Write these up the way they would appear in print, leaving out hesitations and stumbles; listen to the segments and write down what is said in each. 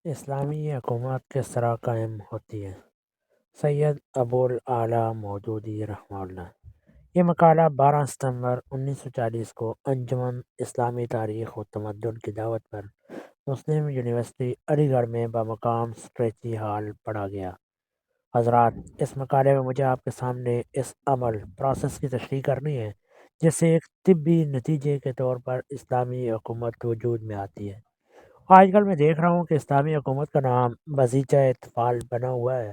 اسلامی حکومت کس طرح قائم ہوتی ہے؟ سید ابوالعلا مودودی رحمہ اللہ۔ یہ مقالہ 12 ستمبر 1940 کو انجمن اسلامی تاریخ و تمدن کی دعوت پر مسلم یونیورسٹی علی گڑھ میں بمقام اسٹریچی ہال پڑھا گیا۔ حضرات، اس مقالے میں مجھے آپ کے سامنے اس پروسیس کی تشریح کرنی ہے جس سے ایک طبی نتیجے کے طور پر اسلامی حکومت وجود میں آتی ہے۔ آج کل میں دیکھ رہا ہوں کہ اسلامی حکومت کا نام بازیچہ اطفال بنا ہوا ہے۔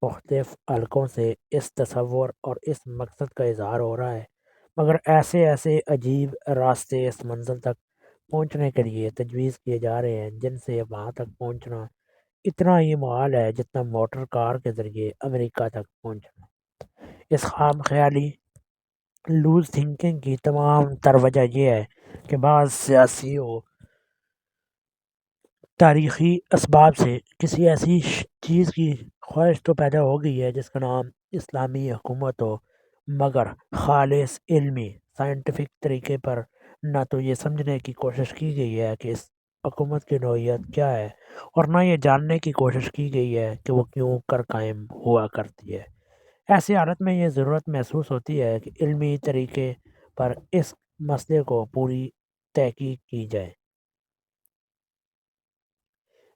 مختلف حلقوں سے اس تصور اور اس مقصد کا اظہار ہو رہا ہے، مگر ایسے عجیب راستے اس منزل تک پہنچنے کے لیے تجویز کیے جا رہے ہیں جن سے وہاں تک پہنچنا اتنا ہی محال ہے جتنا موٹر کار کے ذریعے امریکہ تک پہنچنا۔ اس خام خیالی لوز تھنکنگ کی تمام تر وجہ یہ ہے کہ بعض سیاسی و تاریخی اسباب سے کسی ایسی چیز کی خواہش تو پیدا ہو گئی ہے جس کا نام اسلامی حکومت ہو، مگر خالص علمی سائنٹیفک طریقے پر نہ تو یہ سمجھنے کی کوشش کی گئی ہے کہ اس حکومت کی نوعیت کیا ہے، اور نہ یہ جاننے کی کوشش کی گئی ہے کہ وہ کیوں کر قائم ہوا کرتی ہے۔ ایسی حالت میں یہ ضرورت محسوس ہوتی ہے کہ علمی طریقے پر اس مسئلے کو پوری تحقیق کی جائے۔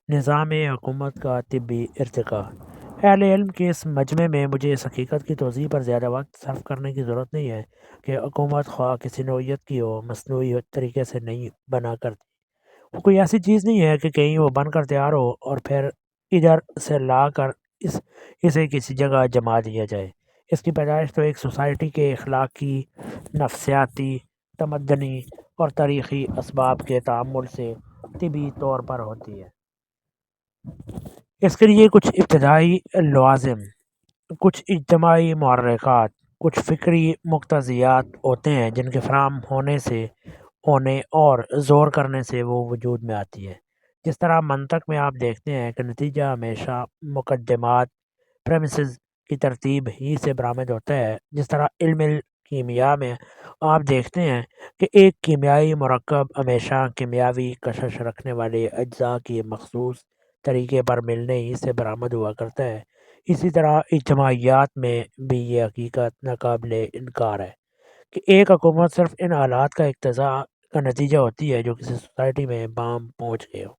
نظام حکومت کا طبی ارتقاء۔ اہل علم کے اس مجمع میں مجھے اس حقیقت کی توضیح پر زیادہ وقت صرف کرنے کی ضرورت نہیں ہے کہ حکومت خواہ کسی نوعیت کی ہو، مصنوعی طریقے سے نہیں بنا کرتی۔ وہ کوئی ایسی چیز نہیں ہے کہ کہیں وہ بن کر تیار ہو اور پھر ادھر سے لا کر اسے کسی جگہ جما دیا جائے۔ اس کی پیدائش تو ایک سوسائٹی کے اخلاقی، نفسیاتی، تمدنی اور تاریخی اسباب کے تعامل سے طبی طور پر ہوتی ہے۔ اس کے لیے کچھ ابتدائی لوازم، کچھ اجتماعی محرکات، کچھ فکری مقتضیات ہوتے ہیں جن کے فراہم ہونے اور زور کرنے سے وہ وجود میں آتی ہے۔ جس طرح منطق میں آپ دیکھتے ہیں کہ نتیجہ ہمیشہ مقدمات پریمیسز کی ترتیب ہی سے برآمد ہوتا ہے، جس طرح علم کیمیا میں آپ دیکھتے ہیں کہ ایک کیمیائی مرکب ہمیشہ کیمیاوی کشش رکھنے والے اجزاء کی مخصوص طریقے پر ملنے ہی سے برآمد ہوا کرتا ہے۔ اسی طرح اجتماعیات میں بھی یہ حقیقت ناقابل انکار ہے کہ ایک حکومت صرف ان حالات کا اقتضا کا نتیجہ ہوتی ہے جو کسی سوسائٹی میں بام پہنچ گئے ہو۔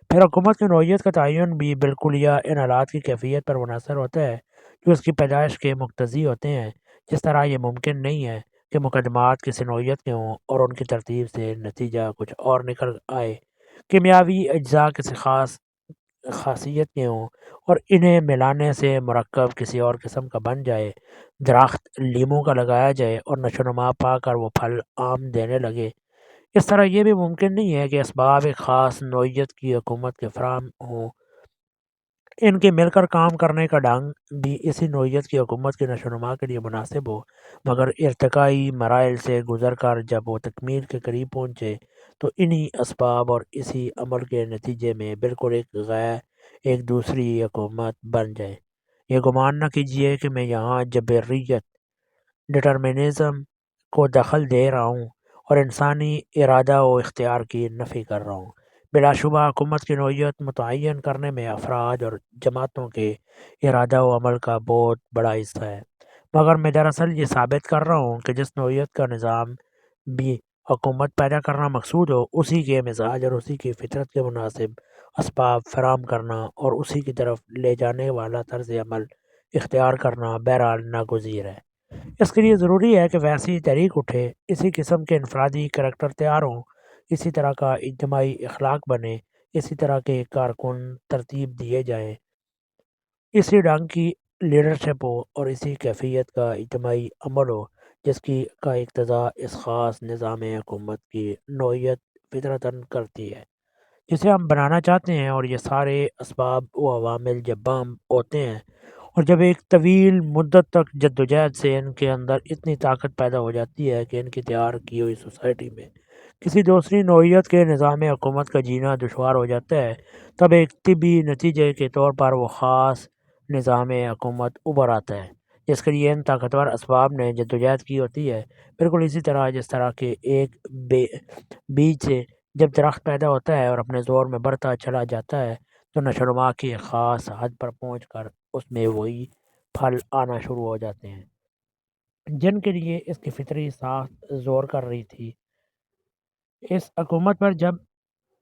پھر حکومت کی نوعیت کا تعین بھی بالکل یا ان حالات کی کیفیت پر منحصر ہوتا ہے جو اس کی پیدائش کے مقتضی ہوتے ہیں۔ جس طرح یہ ممکن نہیں ہے کہ مقدمات کسی نوعیت کے ہوں اور ان کی ترتیب سے نتیجہ کچھ اور نکل آئے، کیمیاوی اجزاء کسی خاص خاصیت کے ہوں اور انہیں ملانے سے مرکب کسی اور قسم کا بن جائے، درخت لیموں کا لگایا جائے اور نشو و نما پا کر وہ پھل آم دینے لگے۔ اس طرح یہ بھی ممکن نہیں ہے کہ اسباب ایک خاص نوعیت کی حکومت کے فراہم ہوں، ان کے مل کر کام کرنے کا ڈھنگ بھی اسی نوعیت کی حکومت کی نشو و نما کے لیے مناسب ہو، مگر ارتقائی مراحل سے گزر کر جب وہ تکمیل کے قریب پہنچے تو انہی اسباب اور اسی عمل کے نتیجے میں بالکل ایک دوسری حکومت بن جائے۔ یہ گمان نہ کیجیے کہ میں یہاں جبریت ڈٹرمنزم کو دخل دے رہا ہوں اور انسانی ارادہ و اختیار کی نفی کر رہا ہوں۔ بلا شبہ حکومت کی نوعیت متعین کرنے میں افراد اور جماعتوں کے ارادہ و عمل کا بہت بڑا حصہ ہے، مگر میں دراصل یہ ثابت کر رہا ہوں کہ جس نوعیت کا نظام بھی حکومت پیدا کرنا مقصود ہو، اسی کے مزاج اور اسی کی فطرت کے مناسب اسباب فراہم کرنا اور اسی کی طرف لے جانے والا طرز عمل اختیار کرنا بہرحال ناگزیر ہے۔ اس کے لیے ضروری ہے کہ ویسی تحریک اٹھے، اسی قسم کے انفرادی کریکٹر تیار ہوں، اسی طرح کا اجتماعی اخلاق بنے، اسی طرح کے کارکن ترتیب دیے جائیں، اسی ڈھنگ کی لیڈرشپ ہو اور اسی کیفیت کا اجتماعی عمل ہو جس کا اقتضا اس خاص نظام حکومت کی نوعیت فطرتاً کرتی ہے جسے ہم بنانا چاہتے ہیں۔ اور یہ سارے اسباب و عوامل جب بام ہوتے ہیں اور جب ایک طویل مدت تک جدوجہد سے ان کے اندر اتنی طاقت پیدا ہو جاتی ہے کہ ان کی تیار کی ہوئی سوسائٹی میں کسی دوسری نوعیت کے نظام حکومت کا جینا دشوار ہو جاتا ہے، تب ایک طبی نتیجے کے طور پر وہ خاص نظام حکومت ابھر آتا ہے جس کے لیے ان طاقتور اسباب نے جدوجہد کی ہوتی ہے۔ بالکل اسی طرح جس طرح کہ ایک بیج سے جب درخت پیدا ہوتا ہے اور اپنے زور میں بڑھتا چلا جاتا ہے تو نشوونما کی ایک خاص حد پر پہنچ کر اس میں وہی پھل آنا شروع ہو جاتے ہیں جن کے لیے اس کی فطری ساخت زور کر رہی تھی۔ اس حکومت پر جب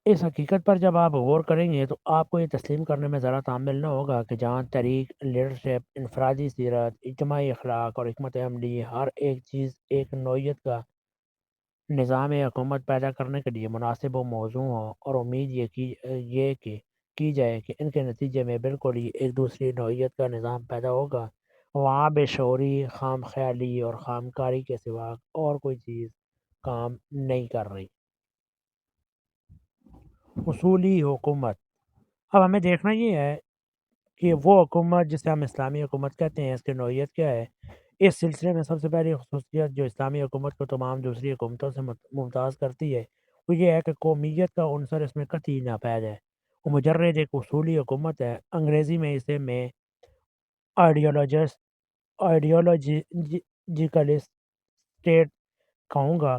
اس حقیقت پر جب آپ غور کریں گے تو آپ کو یہ تسلیم کرنے میں ذرا تعامل نہ ہوگا کہ جہاں طریق، لیڈرشپ، انفرادی سیرت، اجتماعی اخلاق اور حکمت عملی ہر ایک چیز ایک نوعیت کا نظام حکومت پیدا کرنے کے لیے مناسب و موزوں ہوں اور امید یہ کہ کی جائے کہ ان کے نتیجے میں بالکل ہی ایک دوسری نوعیت کا نظام پیدا ہوگا، وہاں بے شعوری، خام خیالی اور خام کاری کے سوا اور کوئی چیز کام نہیں کر رہی۔ اصولی حکومت، اب ہمیں دیکھنا یہ ہے کہ وہ حکومت جسے ہم اسلامی حکومت کہتے ہیں اس کی نوعیت کیا ہے۔ اس سلسلے میں سب سے پہلی خصوصیت جو اسلامی حکومت کو تمام دوسری حکومتوں سے ممتاز کرتی ہے وہ یہ ہے کہ قومیت کا عنصر اس میں قطعی ناپید ہے۔ وہ مجرد ایک اصولی حکومت ہے، انگریزی میں اسے میں آئیڈیولوجیکل اسٹیٹ کہوں گا۔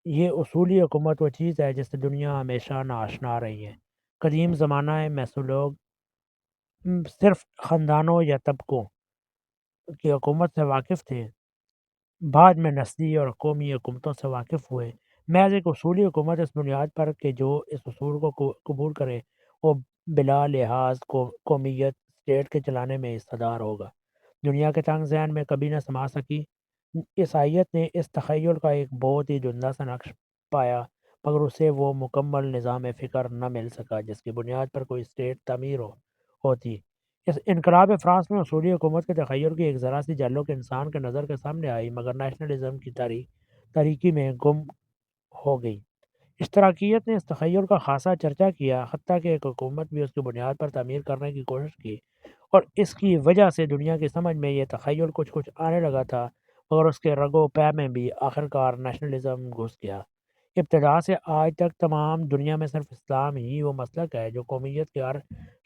یہ اصولی حکومت وہ چیز ہے جس سے دنیا ہمیشہ ناآشنا رہی ہے۔ قدیم زمانہ میں سے لوگ صرف خاندانوں یا طبقوں کی حکومت سے واقف تھے، بعد میں نسلی اور قومی حکومتوں سے واقف ہوئے۔ محض ایک اصولی حکومت اس بنیاد پر کہ جو اس اصول کو قبول کرے وہ بلا لحاظ قومیت اسٹیٹ کے چلانے میں حصہ دار ہوگا، دنیا کے تنگ ذہن میں کبھی نہ سما سکی۔ عیسائیت نے اس تخیل کا ایک بہت ہی عمدہ سا نقش پایا، مگر اسے وہ مکمل نظام فکر نہ مل سکا جس کی بنیاد پر کوئی اسٹیٹ تعمیر ہوتی۔ اس انقلاب فرانس میں اصولی حکومت کے تخیل کی ایک ذرا سی جھلک انسان کے نظر کے سامنے آئی، مگر نیشنلزم کی تاریکی میں گم ہو گئی۔ اشتراکیت نے اس تخیل کا خاصا چرچا کیا، حتیٰ کہ ایک حکومت بھی اس کی بنیاد پر تعمیر کرنے کی کوشش کی، اور اس کی وجہ سے دنیا کی سمجھ میں یہ تخیل کچھ کچھ آنے لگا تھا، مگر اس کے رگ و پے میں بھی آخرکار نیشنلزم گھس گیا۔ ابتدا سے آج تک تمام دنیا میں صرف اسلام ہی وہ مسلک ہے جو قومیت کے ہر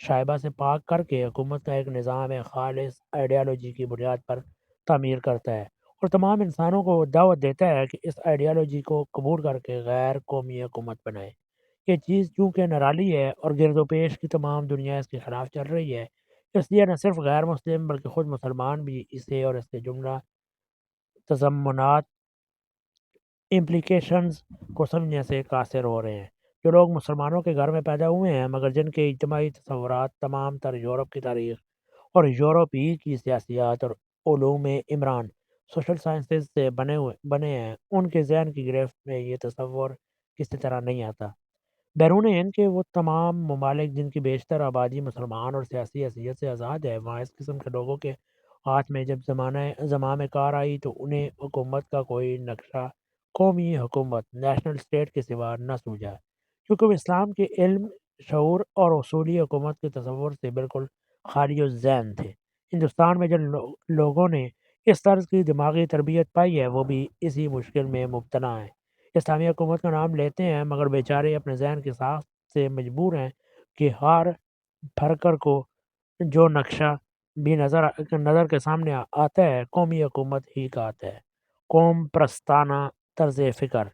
شائبہ سے پاک کر کے حکومت کا ایک نظام خالص آئیڈیالوجی کی بنیاد پر تعمیر کرتا ہے، اور تمام انسانوں کو دعوت دیتا ہے کہ اس آئیڈیالوجی کو قبول کر کے غیر قومی حکومت بنائے۔ یہ چیز چونکہ نرالی ہے اور گرد و پیش کی تمام دنیا اس کے خلاف چل رہی ہے، اس لیے نہ صرف غیر مسلم بلکہ خود مسلمان بھی اسے اور اس کے جملہ تضمنات امپلیکیشنز کو سمجھنے سے قاصر ہو رہے ہیں۔ جو لوگ مسلمانوں کے گھر میں پیدا ہوئے ہیں مگر جن کے اجتماعی تصورات تمام تر یورپ کی تاریخ اور یورپ ہی کی سیاسیات اور علوم عمران سوشل سائنسز سے بنے ہیں، ان کے ذہن کی گرفت میں یہ تصور کسی طرح نہیں آتا۔ بیرون ہند کے وہ تمام ممالک جن کی بیشتر آبادی مسلمان اور سیاسی حیثیت سے آزاد ہے، وہاں اس قسم کے لوگوں کے ہاتھ میں جب زمانہ کار آئی تو انہیں حکومت کا کوئی نقشہ قومی حکومت نیشنل اسٹیٹ کے سوا نہ سوجا، کیونکہ وہ اسلام کے علم، شعور اور اصولی حکومت کے تصور سے بالکل خالی الذہن تھے۔ ہندوستان میں جن لوگوں نے اس طرز کی دماغی تربیت پائی ہے وہ بھی اسی مشکل میں مبتلا ہیں۔ اسلامی حکومت کا نام لیتے ہیں مگر بیچارے اپنے ذہن کی ساخت سے مجبور ہیں کہ ہر پھرکر کو جو نقشہ بھی نظر کے سامنے آتا ہے قومی حکومت ہی کا آتا ہے۔ قوم پرستانہ طرز فکر،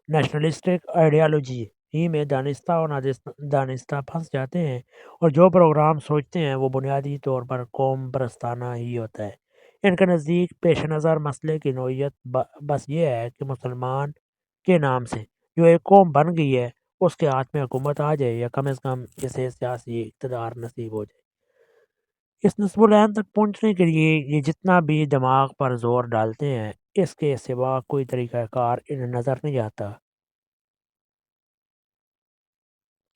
نیشنلسٹک آئیڈیالوجی ہی میں دانستہ اور نادانستہ پھنس جاتے ہیں، اور جو پروگرام سوچتے ہیں وہ بنیادی طور پر قوم پرستانہ ہی ہوتا ہے۔ ان کے نزدیک پیش نظر مسئلے کی نوعیت بس یہ ہے کہ مسلمان کے نام سے جو ایک قوم بن گئی ہے اس کے ہاتھ میں حکومت آ جائے یا کم از کم اسے سیاسی اقتدار نصیب ہو جائے۔ اس نصب العین تک پہنچنے کے لیے یہ جتنا بھی دماغ پر زور ڈالتے ہیں اس کے سوا کوئی طریقہ کار انہیں نظر نہیں آتا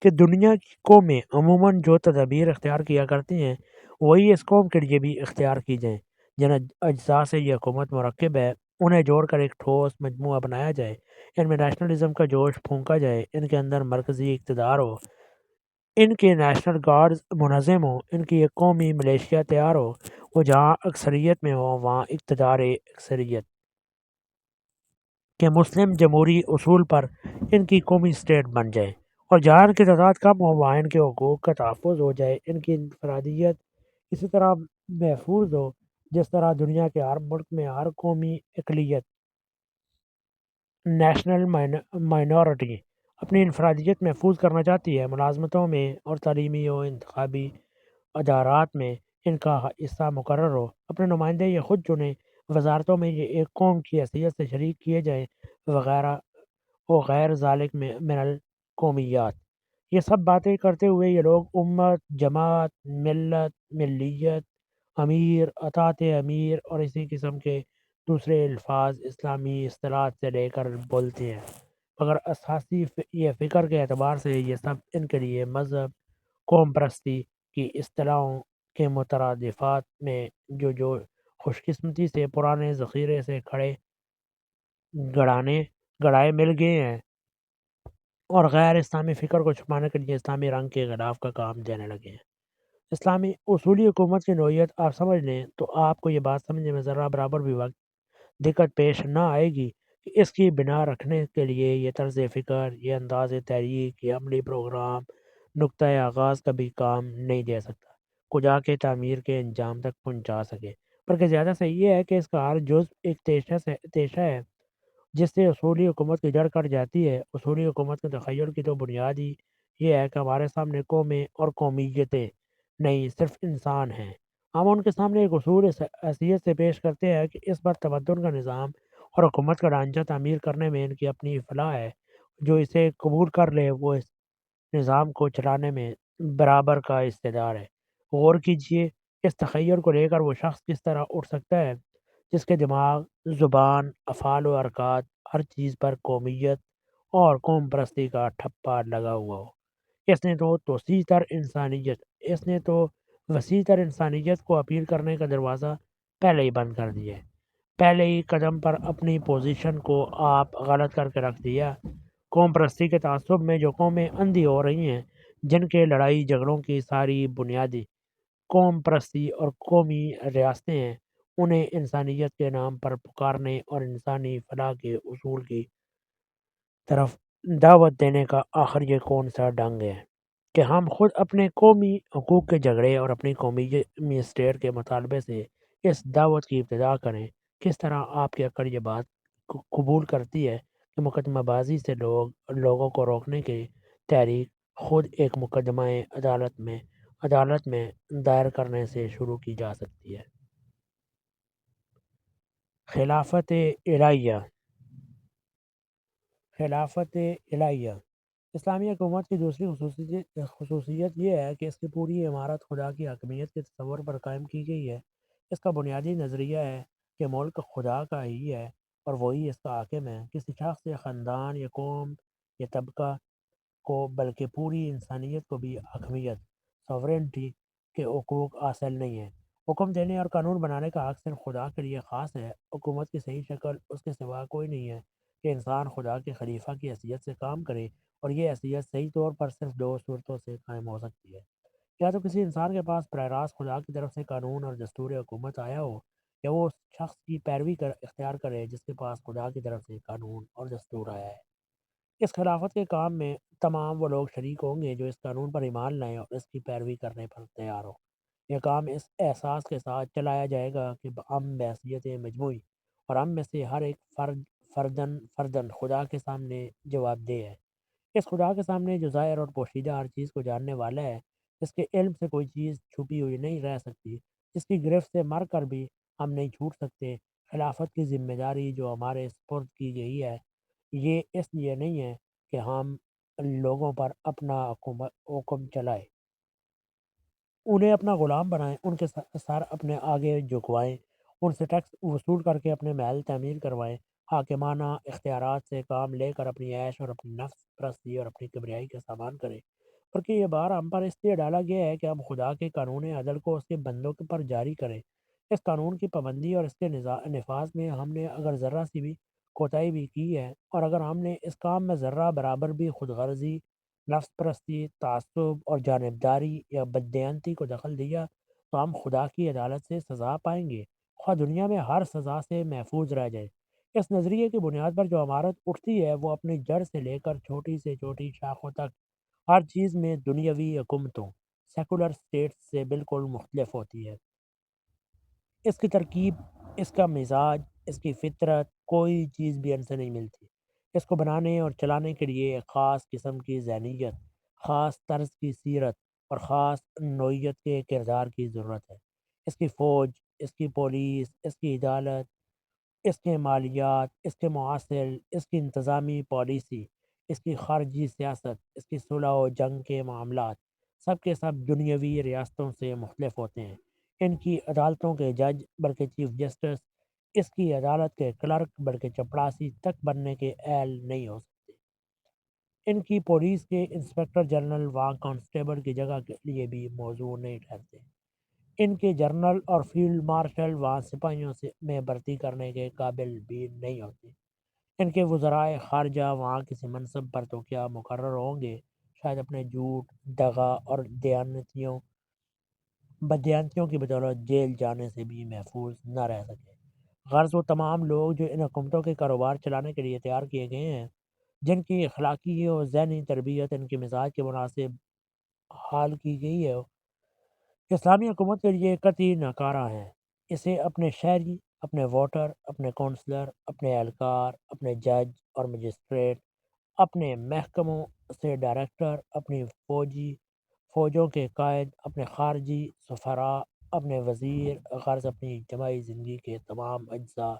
کہ دنیا کی قومیں عموماً جو تدابیر اختیار کیا کرتی ہیں وہی اس قوم کے لیے بھی اختیار کی جائیں۔ جن اجزاء سے یہ حکومت مرکب ہے انہیں جوڑ کر ایک ٹھوس مجموعہ بنایا جائے، ان میں نیشنلزم کا جوش پھونکا جائے، ان کے اندر مرکزی اقتدار ہو، ان کے نیشنل گارڈز منظم ہوں، ان کی ایک قومی ملیشیا تیار ہو، وہ جہاں اکثریت میں ہو وہاں اقتدار اکثریت کے مسلم جمہوری اصول پر ان کی قومی اسٹیٹ بن جائے، اور جہاں ان کی تعداد کم ہو وہاں ان کے حقوق کا تحفظ ہو جائے، ان کی انفرادیت اسی طرح محفوظ ہو جس طرح دنیا کے ہر ملک میں ہر قومی اقلیت، نیشنل مائنورٹی اپنی انفرادیت محفوظ کرنا چاہتی ہے۔ ملازمتوں میں اور تعلیمی و انتخابی ادارات میں ان کا حصہ مقرر ہو، اپنے نمائندے یہ خود چنیں، وزارتوں میں یہ ایک قوم کی حیثیت سے شریک کیے جائیں، وغیرہ وغیر ذالک میں من القومیات۔ یہ سب باتیں کرتے ہوئے یہ لوگ امت، جماعت، ملت، ملیت، امیر، اطاعت امیر اور اسی قسم کے دوسرے الفاظ اسلامی اصطلاحات سے لے کر بولتے ہیں، مگر اساسی یہ فکر کے اعتبار سے یہ سب ان کے لیے مذہب، قوم پرستی کی اصطلاحوں کے مترادفات میں جو خوش قسمتی سے پرانے ذخیرے سے کھڑے گڑائے مل گئے ہیں اور غیر اسلامی فکر کو چھپانے کے لیے اسلامی رنگ کے غلاف کا کام دینے لگے ہیں۔ اسلامی اصولی حکومت کی نوعیت آپ سمجھ لیں تو آپ کو یہ بات سمجھنے میں ذرا برابر بھی وقت دقت پیش نہ آئے گی کہ اس کی بنا رکھنے کے لیے یہ طرز فکر، یہ انداز تحریک، یہ عملی پروگرام نقطۂ آغاز کا بھی کام نہیں دے سکتا کجا کے تعمیر کے انجام تک پہنچا سکے، بلکہ زیادہ صحیح یہ ہے کہ اس کا ہر جز ایک تیشہ ہے جس سے اصولی حکومت کی جڑ کٹ جاتی ہے۔ اصولی حکومت کے تخیل کی تو بنیاد ہی یہ ہے کہ ہمارے سامنے قومیں اور قومیتیں نہیں، صرف انسان ہیں۔ ہم ان کے سامنے ایک اصول اس حیثیت سے پیش کرتے ہیں کہ اس پر تمدن کا نظام اور حکومت کا ڈھانچہ تعمیر کرنے میں ان کی اپنی فلاح ہے۔ جو اسے قبول کر لے وہ اس نظام کو چلانے میں برابر کا حصہ ہے۔ غور کیجئے اس تخیل کو لے کر وہ شخص کس طرح اٹھ سکتا ہے جس کے دماغ، زبان، افعال و حرکات ہر چیز پر قومیت اور قوم پرستی کا ٹھپا لگا ہوا ہو۔ اس نے تو وسیع تر انسانیت کو اپیل کرنے کا دروازہ پہلے ہی بند کر دیا ہے۔ پہلے ہی قدم پر اپنی پوزیشن کو آپ غلط کر کے رکھ دیا۔ قوم پرستی کے تعصب میں جو قومیں اندھی ہو رہی ہیں، جن کے لڑائی جھگڑوں کی ساری بنیادی قوم پرستی اور قومی ریاستیں ہیں، انہیں انسانیت کے نام پر پکارنے اور انسانی فلاح کے اصول کی طرف دعوت دینے کا آخر یہ کون سا ڈھنگ ہے کہ ہم خود اپنے قومی حقوق کے جھگڑے اور اپنی قومی اسٹیٹ کے مطالبے سے اس دعوت کی ابتدا کریں؟ کس طرح آپ کی عقل یہ بات قبول کرتی ہے کہ مقدمہ بازی سے لوگوں کو روکنے کی تحریک خود ایک مقدمہ عدالت میں دائر کرنے سے شروع کی جا سکتی ہے؟ خلافت الہیہ۔ خلافت الہیہ اسلامی حکومت کی دوسری خصوصیت یہ ہے کہ اس کی پوری عمارت خدا کی حاکمیت کے تصور پر قائم کی گئی ہے۔ اس کا بنیادی نظریہ ہے کہ ملک خدا کا ہی ہے اور وہی اس کا حاکم ہے۔ کسی شخص یا خاندان یا قوم یا طبقہ کو بلکہ پوری انسانیت کو بھی حاکمیت، ساورنٹی کے حقوق حاصل نہیں ہے۔ حکم دینے اور قانون بنانے کا حق صرف خدا کے لیے خاص ہے۔ حکومت کی صحیح شکل اس کے سوا کوئی نہیں ہے کہ انسان خدا کے خلیفہ کی حیثیت سے کام کرے، اور یہ حیثیت صحیح طور پر صرف دو صورتوں سے قائم ہو سکتی ہے: یا تو کسی انسان کے پاس براہ راست خدا کی طرف سے قانون اور دستور حکومت آیا ہو، یا وہ اس شخص کی پیروی اختیار کرے جس کے پاس خدا کی طرف سے قانون اور دستور آیا ہے۔ اس خلافت کے کام میں تمام وہ لوگ شریک ہوں گے جو اس قانون پر ایمان لائیں اور اس کی پیروی کرنے پر تیار ہوں۔ یہ کام اس احساس کے ساتھ چلایا جائے گا کہ ہم بحیثیت مجموعی اور ہم میں سے ہر ایک فردن خدا کے سامنے جواب دہ ہے۔ اس خدا کے سامنے جو ظاہر اور پوشیدہ ہر چیز کو جاننے والا ہے، جس کے علم سے کوئی چیز چھپی ہوئی نہیں رہ سکتی، جس کی گرفت سے مر کر بھی ہم نہیں چھوٹ سکتے۔ خلافت کی ذمہ داری جو ہمارے سپرد کی گئی ہے، یہ اس لیے نہیں ہے کہ ہم لوگوں پر اپنا حکم چلائیں، انہیں اپنا غلام بنائیں، ان کے سر اپنے آگے جھکوائیں، ان سے ٹیکس وصول کر کے اپنے محل تعمیر کروائیں، حاکمانہ اختیارات سے کام لے کر اپنی عیش اور اپنی نفس پرستی اور اپنی کبریائی کا سامان کریں، بلکہ یہ بار ہم پر اس لیے ڈالا گیا ہے کہ ہم خدا کے قانون عدل کو اس کے بندوں کے پر جاری کریں۔ اس قانون کی پابندی اور اس کے نفاذ میں ہم نے اگر ذرہ سی بھی کوتاہی بھی کی ہے، اور اگر ہم نے اس کام میں ذرہ برابر بھی خود غرضی، نفس پرستی، تعصب اور جانبداری یا بددیانتی کو دخل دیا، تو ہم خدا کی عدالت سے سزا پائیں گے، خواہ دنیا میں ہر سزا سے محفوظ رہ جائے۔ اس نظریے کی بنیاد پر جو عمارت اٹھتی ہے وہ اپنی جڑ سے لے کر چھوٹی سے چھوٹی شاخوں تک ہر چیز میں دنیاوی حکومتوں، سیکولر سٹیٹس سے بالکل مختلف ہوتی ہے۔ اس کی ترکیب، اس کا مزاج، اس کی فطرت، کوئی چیز بھی ان سے نہیں ملتی۔ اس کو بنانے اور چلانے کے لیے ایک خاص قسم کی ذہنیت، خاص طرز کی سیرت اور خاص نوعیت کے کردار کی ضرورت ہے۔ اس کی فوج، اس کی پولیس، اس کی عدالت، اس کے مالیات، اس کے معاصر، اس کی انتظامی پالیسی، اس کی خارجی سیاست، اس کی صلح و جنگ کے معاملات، سب کے سب دنیاوی ریاستوں سے مختلف ہوتے ہیں۔ ان کی عدالتوں کے جج بلکہ چیف جسٹس، اس کی عدالت کے کلرک بلکہ چپڑاسی تک بننے کے اہل نہیں ہو سکتے۔ ان کی پولیس کے انسپکٹر جنرل وہاں کانسٹیبل کی جگہ کے لیے بھی موضوع نہیں ٹھہرتے۔ ان کے جرنل اور فیلڈ مارشل وہاں سپاہیوں سے میں بھرتی کرنے کے قابل بھی نہیں ہوتے۔ ان کے وزرائے خارجہ وہاں کسی منصب پر تو کیا مقرر ہوں گے، شاید اپنے جھوٹ، دغا اور بدیانتیوں کی بدولت جیل جانے سے بھی محفوظ نہ رہ سکے۔ غرض وہ تمام لوگ جو ان حکومتوں کے کاروبار چلانے کے لیے تیار کیے گئے ہیں، جن کی اخلاقی اور ذہنی تربیت ان کے مزاج کے مناسب حال کی گئی ہے، اسلامی حکومت کے لیے قطعی ناکارہ ہے۔ اسے اپنے شہری، اپنے ووٹر، اپنے کونسلر، اپنے اہلکار، اپنے جج اور مجسٹریٹ، اپنے محکموں سے ڈائریکٹر، اپنی فوجوں کے قائد، اپنے خارجی سفراء، اپنے وزیر، غرض اپنی اجتماعی زندگی کے تمام اجزاء،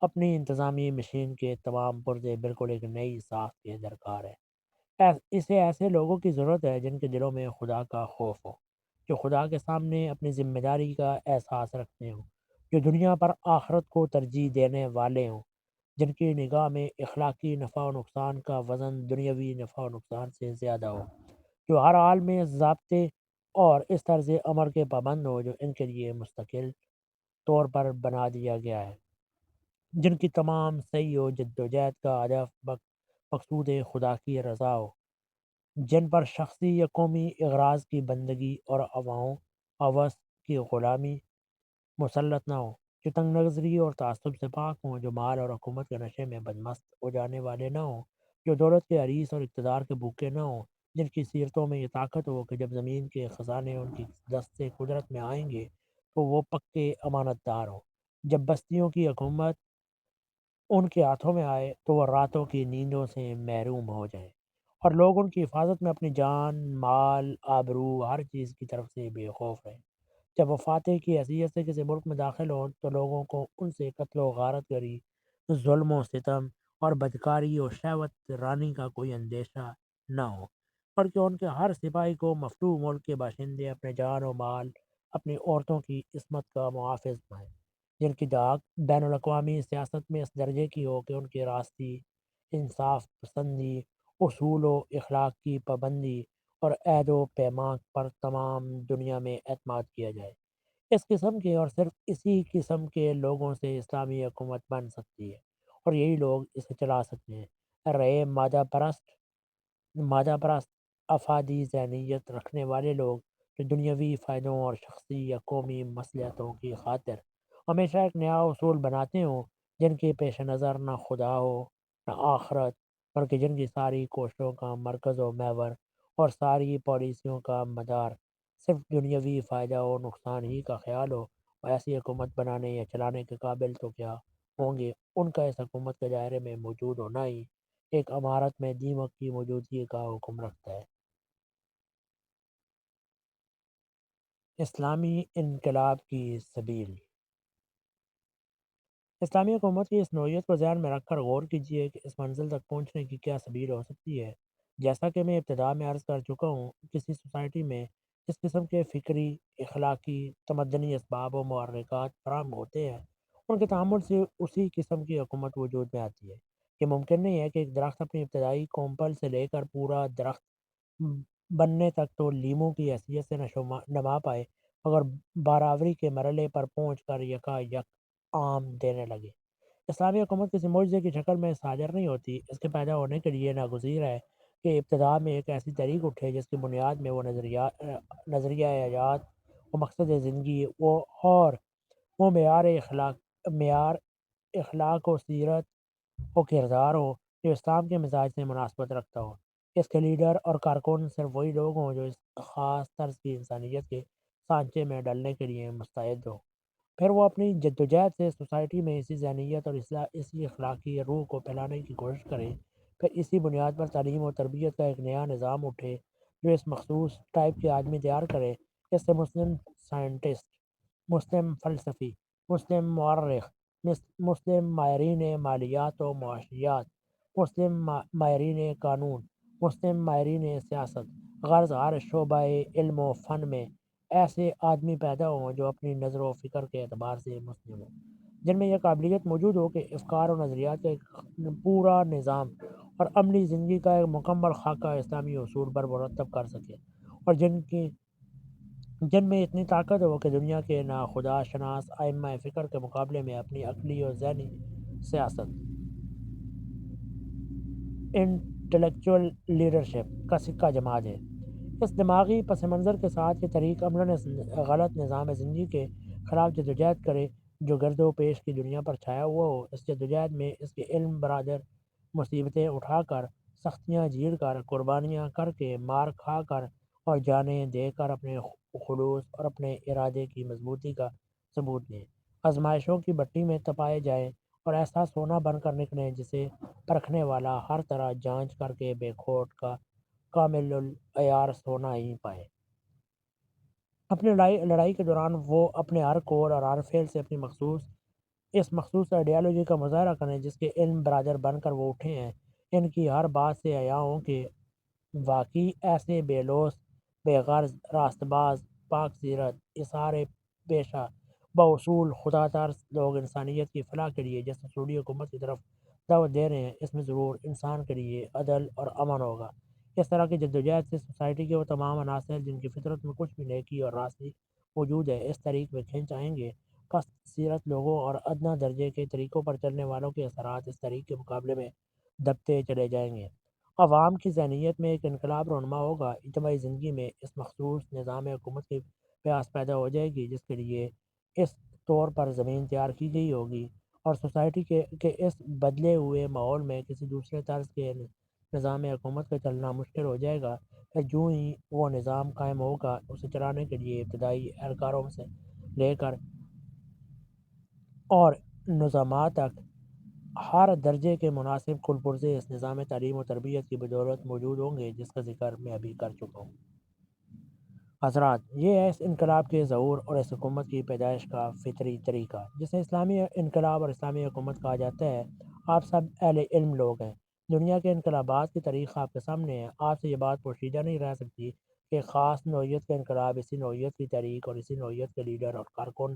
اپنی انتظامی مشین کے تمام پرزے بالکل ایک نئی ساخت کے درکار ہے۔ اسے ایسے لوگوں کی ضرورت ہے جن کے دلوں میں خدا کا خوف ہو، جو خدا کے سامنے اپنی ذمہ داری کا احساس رکھتے ہوں، جو دنیا پر آخرت کو ترجیح دینے والے ہوں، جن کی نگاہ میں اخلاقی نفع و نقصان کا وزن دنیاوی نفع و نقصان سے زیادہ ہو، جو ہر حال میں ضابطے اور اس طرز عمر کے پابند ہو جو ان کے لیے مستقل طور پر بنا دیا گیا ہے، جن کی تمام صحیح و جد و جہد کا ہدف مقصود خدا کی رضا ہو، جن پر شخصی یا قومی اغراض کی بندگی اور عواؤں ہوس کی غلامی مسلط نہ ہو، جو تنگ نظری اور تعصب سے پاک ہوں، جو مال اور حکومت کے نشے میں بدمست ہو جانے والے نہ ہوں، جو دولت کے حریص اور اقتدار کے بھوکے نہ ہوں، جن کی سیرتوں میں یہ طاقت ہو کہ جب زمین کے خزانے ان کی دست سے قدرت میں آئیں گے تو وہ پکے امانت دار ہوں، جب بستیوں کی حکومت ان کے ہاتھوں میں آئے تو وہ راتوں کی نیندوں سے محروم ہو جائیں اور لوگ ان کی حفاظت میں اپنی جان، مال، آبرو، ہر چیز کی طرف سے بے خوف رہیں۔ جب وہ فاتح کی حیثیت سے کسی ملک میں داخل ہوں تو لوگوں کو ان سے قتل و غارت گری، ظلم و ستم اور بدکاری اور شہوت رانی کا کوئی اندیشہ نہ ہو، بلکہ ان کے ہر سپاہی کو مفتوح ملک کے باشندے اپنے جان و مال، اپنی عورتوں کی عصمت کا محافظ بنائیں، جن کی داغ بین الاقوامی سیاست میں اس درجے کی ہو کہ ان کی راستی، انصاف پسندی، اصول و اخلاق کی پابندی اور عہد و پیمان پر تمام دنیا میں اعتماد کیا جائے۔ اس قسم کے اور صرف اسی قسم کے لوگوں سے اسلامی حکومت بن سکتی ہے اور یہی لوگ اسے چلا سکتے ہیں۔ رہے مادہ پرست افادی ذہنیت رکھنے والے لوگ جو دنیاوی فائدوں اور شخصی یا قومی مصلحتوں کی خاطر ہمیشہ ایک نیا اصول بناتے ہوں، جن کے پیش نظر نہ خدا ہو نہ آخرت، بلکہ جن کی ساری کوششوں کا مرکز و محور اور ساری پالیسیوں کا مدار صرف دنیاوی فائدہ و نقصان ہی کا خیال ہو، اور ایسی حکومت بنانے یا چلانے کے قابل تو کیا ہوں گے، ان کا اس حکومت کے دائرے میں موجود ہونا ہی ایک عمارت میں دیمک کی موجودگی کا حکم رکھتا ہے۔ اسلامی انقلاب کی سبیل۔ اسلامی حکومت کی اس نوعیت کو ذہن میں رکھ کر غور کیجیے کہ اس منزل تک پہنچنے کی کیا سبیل ہو سکتی ہے۔ جیسا کہ میں ابتدا میں عرض کر چکا ہوں، کسی سوسائٹی میں اس قسم کے فکری، اخلاقی، تمدنی اسباب و محرکات فراہم ہوتے ہیں، ان کے تعامل سے اسی قسم کی حکومت وجود میں آتی ہے۔ یہ ممکن نہیں ہے کہ ایک درخت اپنی ابتدائی کومپل سے لے کر پورا درخت بننے تک تو لیموں کی حیثیت سے نما پائے، مگر باراوری کے مرحلے پر پہنچ کر یکا یک آم دینے لگے۔ اسلامی حکومت کسی معجزے کی شکل میں صادر نہیں ہوتی، اس کے پیدا ہونے کے لیے ناگزیر ہے کہ ابتدا میں ایک ایسی تحریک اٹھے جس کی بنیاد میں وہ نظریہ حیات، وہ مقصد زندگی، وہ معیار اخلاق و سیرت و کردار ہو جو اسلام کے مزاج سے مناسبت رکھتا ہو۔ اس کے لیڈر اور کارکن صرف وہی لوگ ہوں جو اس خاص طرز کی انسانیت کے سانچے میں ڈلنے کے لیے مستعد ہو۔ پھر وہ اپنی جدوجہد سے سوسائٹی میں اسی ذہنیت اور اسی اخلاقی روح کو پھیلانے کی کوشش کریں پھر اسی بنیاد پر تعلیم و تربیت کا ایک نیا نظام اٹھے جو اس مخصوص ٹائپ کے آدمی تیار کرے۔ اس سے مسلم سائنٹسٹ، مسلم فلسفی، مسلم مورخ، مسلم ماہرین مالیات و معاشیات، مسلم ماہرین قانون، مسلم ماہرین سیاست، غرض ہر شعبہ علم و فن میں ایسے آدمی پیدا ہوں جو اپنی نظر و فکر کے اعتبار سے مسلم ہوں، جن میں یہ قابلیت موجود ہو کہ افکار و نظریات کا ایک پورا نظام اور عملی زندگی کا ایک مکمل خاکہ اسلامی اصول پر مرتب کر سکے، اور جن میں اتنی طاقت ہو کہ دنیا کے ناخدا شناس ائمہ فکر کے مقابلے میں اپنی عقلی اور ذہنی سیاست، انٹلیکچوئل لیڈرشپ کا سکہ جما دے۔ اس دماغی پس منظر کے ساتھ یہ طریق عملاً غلط نظام زندگی کے خلاف جدوجہد کرے جو گرد و پیش کی دنیا پر چھایا ہوا ہو۔ اس جدوجہد میں اس کے علم برادر مصیبتیں اٹھا کر، سختیاں جھیل کر، قربانیاں کر کے، مار کھا کر اور جانیں دے کر اپنے خلوص اور اپنے ارادے کی مضبوطی کا ثبوت دیں، آزمائشوں کی بھٹی میں تپائے جائیں اور ایسا سونا بن کر نکلیں جسے پرکھنے والا ہر طرح جانچ کر کے بے کھوٹ کا کامل العیار سونا ہی پائے۔ اپنی لڑائی کے دوران وہ اپنے ہر قول اور ہر فعل سے اپنی اس مخصوص آئیڈیالوجی کا مظاہرہ کریں جس کے علم برادر بن کر وہ اٹھے ہیں۔ ان کی ہر بات سے عیاں ہوں کہ واقعی ایسے بے لوث، بے غرض، راست باز، پاک سیرت، اثار پیشہ، باصول خدا ترس لوگ انسانیت کی فلاح کے لیے جس اصولی حکومت کی طرف دعوت دے رہے ہیں، اس میں ضرور انسان کے لیے عدل اور امن ہوگا۔ اس طرح کی جدوجہد سے سوسائٹی کے وہ تمام عناصر جن کی فطرت میں کچھ بھی نیکی اور راستی موجود ہے اس طریق میں کھنچ آئیں گے۔ پست سیرت لوگوں اور ادنیٰ درجے کے طریقوں پر چلنے والوں کے اثرات اس طریق کے مقابلے میں دبتے چلے جائیں گے۔ عوام کی ذہنیت میں ایک انقلاب رونما ہوگا، اجتماعی زندگی میں اس مخصوص نظام حکومت کی پیاس پیدا ہو جائے گی جس کے لیے اس طور پر زمین تیار کی گئی ہوگی، اور سوسائٹی کے اس بدلے ہوئے ماحول میں کسی دوسرے طرز کے نظام حکومت کا چلنا مشکل ہو جائے گا۔ پھر جو ہی وہ نظام قائم ہوگا اسے چلانے کے لیے ابتدائی اہلکاروں سے لے کر اور نظامات تک ہر درجے کے مناسب کل پرزے اس نظام تعلیم و تربیت کی بدولت موجود ہوں گے جس کا ذکر میں ابھی کر چکا ہوں۔ حضرات، یہ ہے اس انقلاب کے ظہور اور اس حکومت کی پیدائش کا فطری طریقہ جسے اسلامی انقلاب اور اسلامی حکومت کہا جاتا ہے۔ آپ سب اہل علم لوگ ہیں، دنیا کے انقلابات کی تاریخ آپ کے سامنے ہے۔ آپ سے یہ بات پوشیدہ نہیں رہ سکتی کہ خاص نوعیت کا انقلاب اسی نوعیت کی تاریخ اور اسی نوعیت کے لیڈر اور کارکن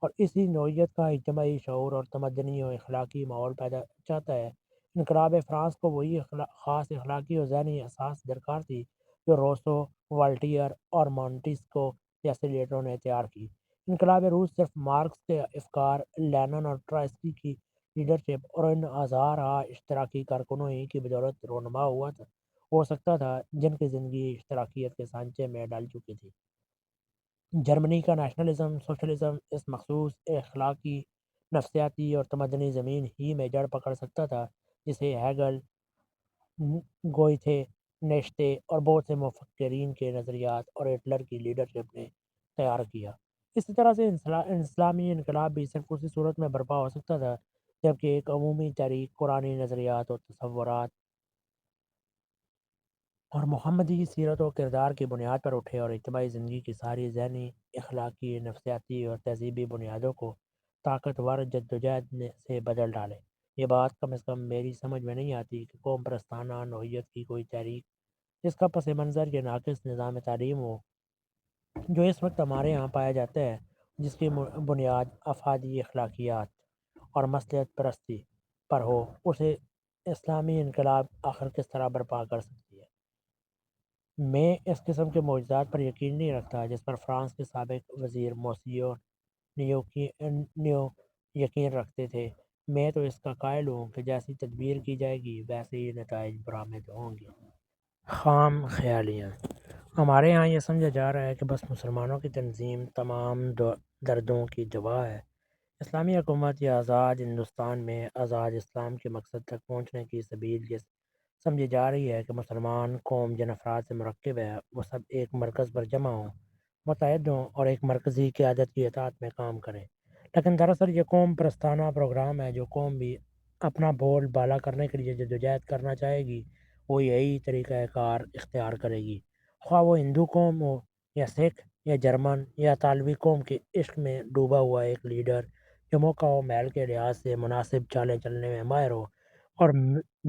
اور اسی نوعیت کا اجتماعی شعور اور تمدنی اور اخلاقی ماحول پیدا چاہتا ہے۔ انقلاب فرانس کو وہی خاص اخلاقی اور ذہنی اساس درکار تھی جو روسو، والٹیئر اور مونٹیسکو جیسے لیڈروں نے تیار کی۔ انقلاب روس صرف مارکس کے افکار، لینن اور ٹرائسکی کی لیڈرشپ اور ان ہزارہ اشتراکی کارکنوں ہی کی بدولت رونما ہو سکتا تھا جن کی زندگی اشتراکیت کے سانچے میں ڈال چکی تھی۔ جرمنی کا نیشنلزم، سوشلزم اس مخصوص اخلاقی، نفسیاتی اور تمدنی زمین ہی میں جڑ پکڑ سکتا تھا جسے ہیگل، گوئتھے، نیشتے اور بہت سے مفکرین کے نظریات اور ہٹلر کی لیڈرشپ نے تیار کیا۔ اسی طرح سے اسلامی انقلاب بھی صرف اسی صورت میں برپا ہو سکتا تھا جبکہ ایک عمومی تحریک قرآنی نظریات اور تصورات اور محمدی سیرت و کردار کی بنیاد پر اٹھے اور اجتماعی زندگی کی ساری ذہنی، اخلاقی، نفسیاتی اور تہذیبی بنیادوں کو طاقتور جدوجہد سے بدل ڈالے۔ یہ بات کم از کم میری سمجھ میں نہیں آتی کہ قوم پرستانہ نوعیت کی کوئی تحریک جس کا پس منظر یہ ناقص نظام تعلیم ہو جو اس وقت ہمارے ہاں پایا جاتا ہے، جس کی بنیاد افادی اخلاقیات اور مصلحت پرستی پر ہو، اسے اسلامی انقلاب آخر کس طرح برپا کر سکتی ہے۔ میں اس قسم کے معجزات پر یقین نہیں رکھتا جس پر فرانس کے سابق وزیر موسیو نیو یقین رکھتے تھے۔ میں تو اس کا قائل ہوں کہ جیسی تدبیر کی جائے گی ویسے ہی نتائج برآمد ہوں گے۔ خام خیالیاں۔ ہمارے ہاں یہ سمجھا جا رہا ہے کہ بس مسلمانوں کی تنظیم تمام دردوں کی دوا ہے۔ اسلامی حکومت یا آزاد ہندوستان میں آزاد اسلام کے مقصد تک پہنچنے کی سبیل یہ سمجھی جا رہی ہے کہ مسلمان قوم جن افراد سے مرکب ہے وہ سب ایک مرکز پر جمع ہوں، متحد ہوں اور ایک مرکزی قیادت کی اطاعت میں کام کریں۔ لیکن دراصل یہ قوم پرستانہ پروگرام ہے جو قوم بھی اپنا بول بالا کرنے کے لیے جدوجہد کرنا چاہے گی وہ یہی طریقہ کار اختیار کرے گی، خواہ وہ ہندو قوم ہو یا سکھ یا جرمن یا طالبی قوم کے عشق میں ڈوبا ہوا ایک لیڈر جو موقع و محل کے لحاظ سے مناسب چالیں چلنے میں ماہر ہو اور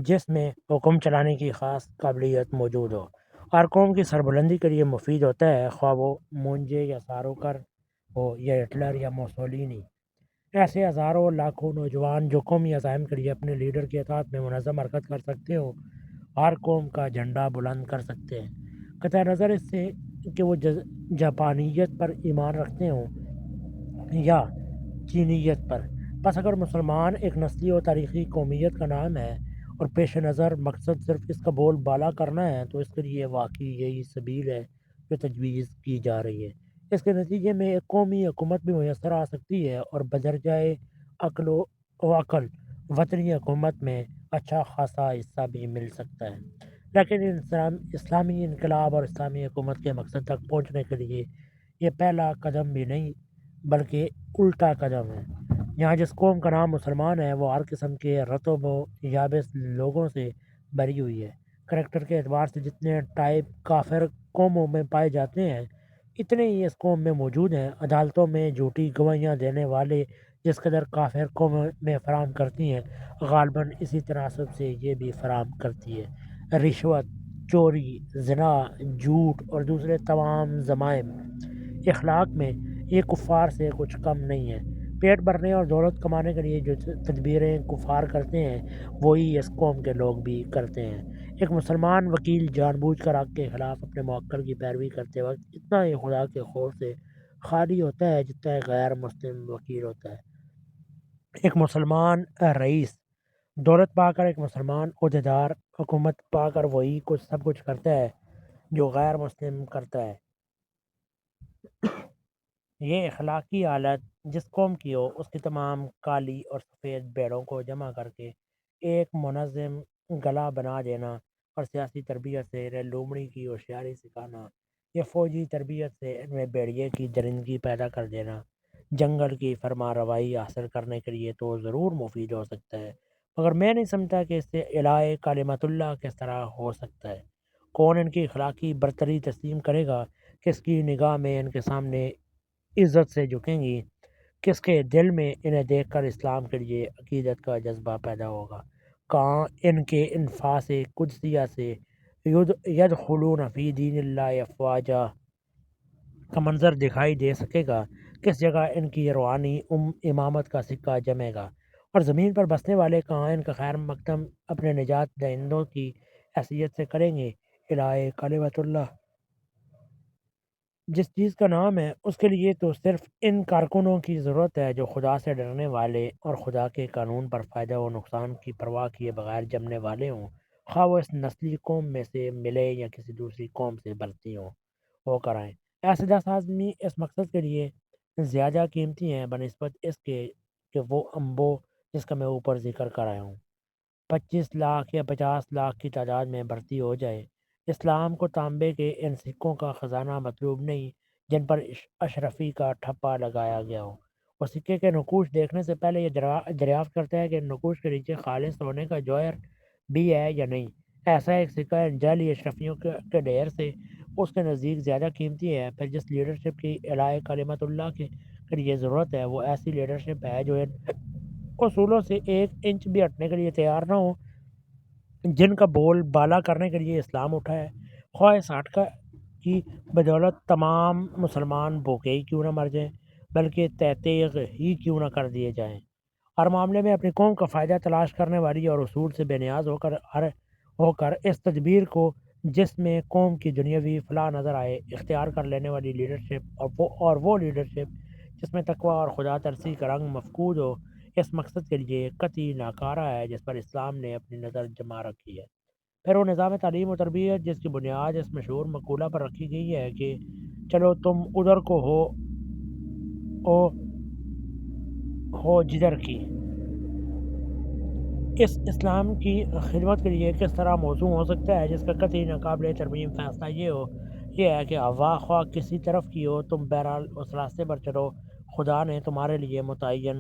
جس میں حکم چلانے کی خاص قابلیت موجود ہو۔ ہر قوم کی سربلندی کے لیے مفید ہوتا ہے، خواہ وہ مونجے یا ساروکر ہو یا ہٹلر یا موسولینی۔ ایسے ہزاروں لاکھوں نوجوان جو قومی عزائم کے لیے اپنے لیڈر کی اطاعت میں منظم حرکت کر سکتے ہو، ہر قوم کا جھنڈا بلند کر سکتے ہیں، قطع نظر اس سے کہ وہ جاپانیت پر ایمان رکھتے ہوں یا چینیت پر۔ بس اگر مسلمان ایک نسلی اور تاریخی قومیت کا نام ہے اور پیش نظر مقصد صرف اس کا بول بالا کرنا ہے، تو اس کے لیے واقعی یہی سبیل ہے جو تجویز کی جا رہی ہے۔ اس کے نتیجے میں ایک قومی حکومت بھی میسر آ سکتی ہے اور بدرجائے عقل وطنی حکومت میں اچھا خاصا حصہ بھی مل سکتا ہے، لیکن اسلامی انقلاب اور اسلامی حکومت کے مقصد تک پہنچنے کے لیے یہ پہلا قدم بھی نہیں بلکہ الٹا قدم ہے۔ یہاں جس قوم کا نام مسلمان ہے وہ ہر قسم کے رطب و یابس لوگوں سے بری ہوئی ہے۔ کریکٹر کے اعتبار سے جتنے ٹائپ کافر قوموں میں پائے جاتے ہیں اتنے ہی اس قوم میں موجود ہیں۔ عدالتوں میں جھوٹی گواہیاں دینے والے جس قدر کافر قوم میں فراہم کرتی ہیں، غالباً اسی تناسب سے یہ بھی فراہم کرتی ہے۔ رشوت، چوری، زنا، جھوٹ اور دوسرے تمام جرائم اخلاق میں یہ کفار سے کچھ کم نہیں ہے۔ پیٹ بھرنے اور دولت کمانے کے لیے جو تدبیریں کفار کرتے ہیں وہی اس قوم کے لوگ بھی کرتے ہیں۔ ایک مسلمان وکیل جان بوجھ کر حق کے خلاف اپنے موکل کی پیروی کرتے وقت اتنا ہی خدا کے خوف سے خالی ہوتا ہے جتنا ایک غیر مسلم وکیل ہوتا ہے۔ ایک مسلمان رئیس دولت پا کر، ایک مسلمان عہدیدار حکومت پا کر وہی سب کچھ کرتا ہے جو غیر مسلم کرتا ہے۔ یہ اخلاقی حالت جس قوم کی ہو اس کی تمام کالی اور سفید بیڑوں کو جمع کر کے ایک منظم گلا بنا دینا اور سیاسی تربیت سے انہیں لومڑی کی ہوشیاری سکھانا یا فوجی تربیت سے ان میں بیڑیے کی درندگی پیدا کر دینا جنگل کی فرما روائی حاصل کرنے کے لیے تو ضرور مفید ہو سکتا ہے، مگر میں نہیں سمجھتا کہ اس سے الہ کلمت اللہ کس طرح ہو سکتا ہے۔ کون ان کی اخلاقی برتری تسلیم کرے گا؟ کس کی نگاہ میں ان کے سامنے عزت سے جھکیں گی؟ کس کے دل میں انہیں دیکھ کر اسلام کے لیے عقیدت کا جذبہ پیدا ہوگا؟ کہاں ان کے انفاس قدسیہ سے یدخلون فی دین اللہ افواجا کا منظر دکھائی دے سکے گا؟ کس جگہ ان کی روحانی امامت کا سکہ جمے گا؟ اور زمین پر بسنے والے کہاں ان کا خیر مقدم اپنے نجات دہندوں کی حیثیت سے کریں گے؟ الہ کلمت اللہ جس چیز کا نام ہے اس کے لیے تو صرف ان کارکنوں کی ضرورت ہے جو خدا سے ڈرنے والے اور خدا کے قانون پر فائدہ و نقصان کی پرواہ کیے بغیر جمنے والے ہوں، خواہ وہ اس نسلی قوم میں سے ملے یا کسی دوسری قوم سے بھرتی ہو کر آئیں۔ ایسے 10 آدمی اس مقصد کے لیے زیادہ قیمتی ہیں بنسبت اس کے کہ وہ امبو جس کا میں اوپر ذکر کر آیا ہوں 25 لاکھ یا 50 لاکھ کی تعداد میں بھرتی ہو جائے۔ اسلام کو تانبے کے ان سکوں کا خزانہ مطلوب نہیں جن پر اشرفی کا ٹھپا لگایا گیا ہو۔ وہ سکے کے نقوش دیکھنے سے پہلے یہ دریافت کرتا ہے کہ نقوش کے نیچے خالص سونے کا جوہر بھی ہے یا نہیں۔ ایسا ایک سکہ ان جعلی اشرفیوں کے ڈھیر سے اس کے نزدیک زیادہ قیمتی ہے۔ پھر جس لیڈرشپ کی الہ کلمت اللہ کے لیے ضرورت ہے وہ ایسی لیڈرشپ ہے جو ان اصولوں سے 1 انچ بھی ہٹنے کے لیے تیار نہ ہو جن کا بول بالا کرنے کے لیے اسلام اٹھا ہے۔ خواہ اس ہٹ کی بدولت تمام مسلمان بھوکے ہی کیوں نہ مر جائیں بلکہ تیغ ہی کیوں نہ کر دیے جائیں۔ ہر معاملے میں اپنی قوم کا فائدہ تلاش کرنے والی اور اصول سے بے نیاز ہو کر اس تدبیر کو جس میں قوم کی دنیاوی فلاح نظر آئے اختیار کر لینے والی لیڈرشپ اور وہ لیڈرشپ جس میں تقوی اور خدا ترسی کا رنگ مفقود ہو اس مقصد کے لیے قطعی ناکارہ ہے جس پر اسلام نے اپنی نظر جما رکھی ہے۔ پھر وہ نظام تعلیم و تربیت جس کی بنیاد اس مشہور مقولہ پر رکھی گئی ہے کہ چلو تم ادھر کو ہو جدھر کی، اس اسلام کی خدمت کے لیے کس طرح موزوں ہو سکتا ہے جس کا قطعی ناقابل ترمیم فیصلہ یہ ہے کہ ہوا خواہ کسی طرف کی ہو تم بہرحال اس راستے پر چلو خدا نے تمہارے لیے متعین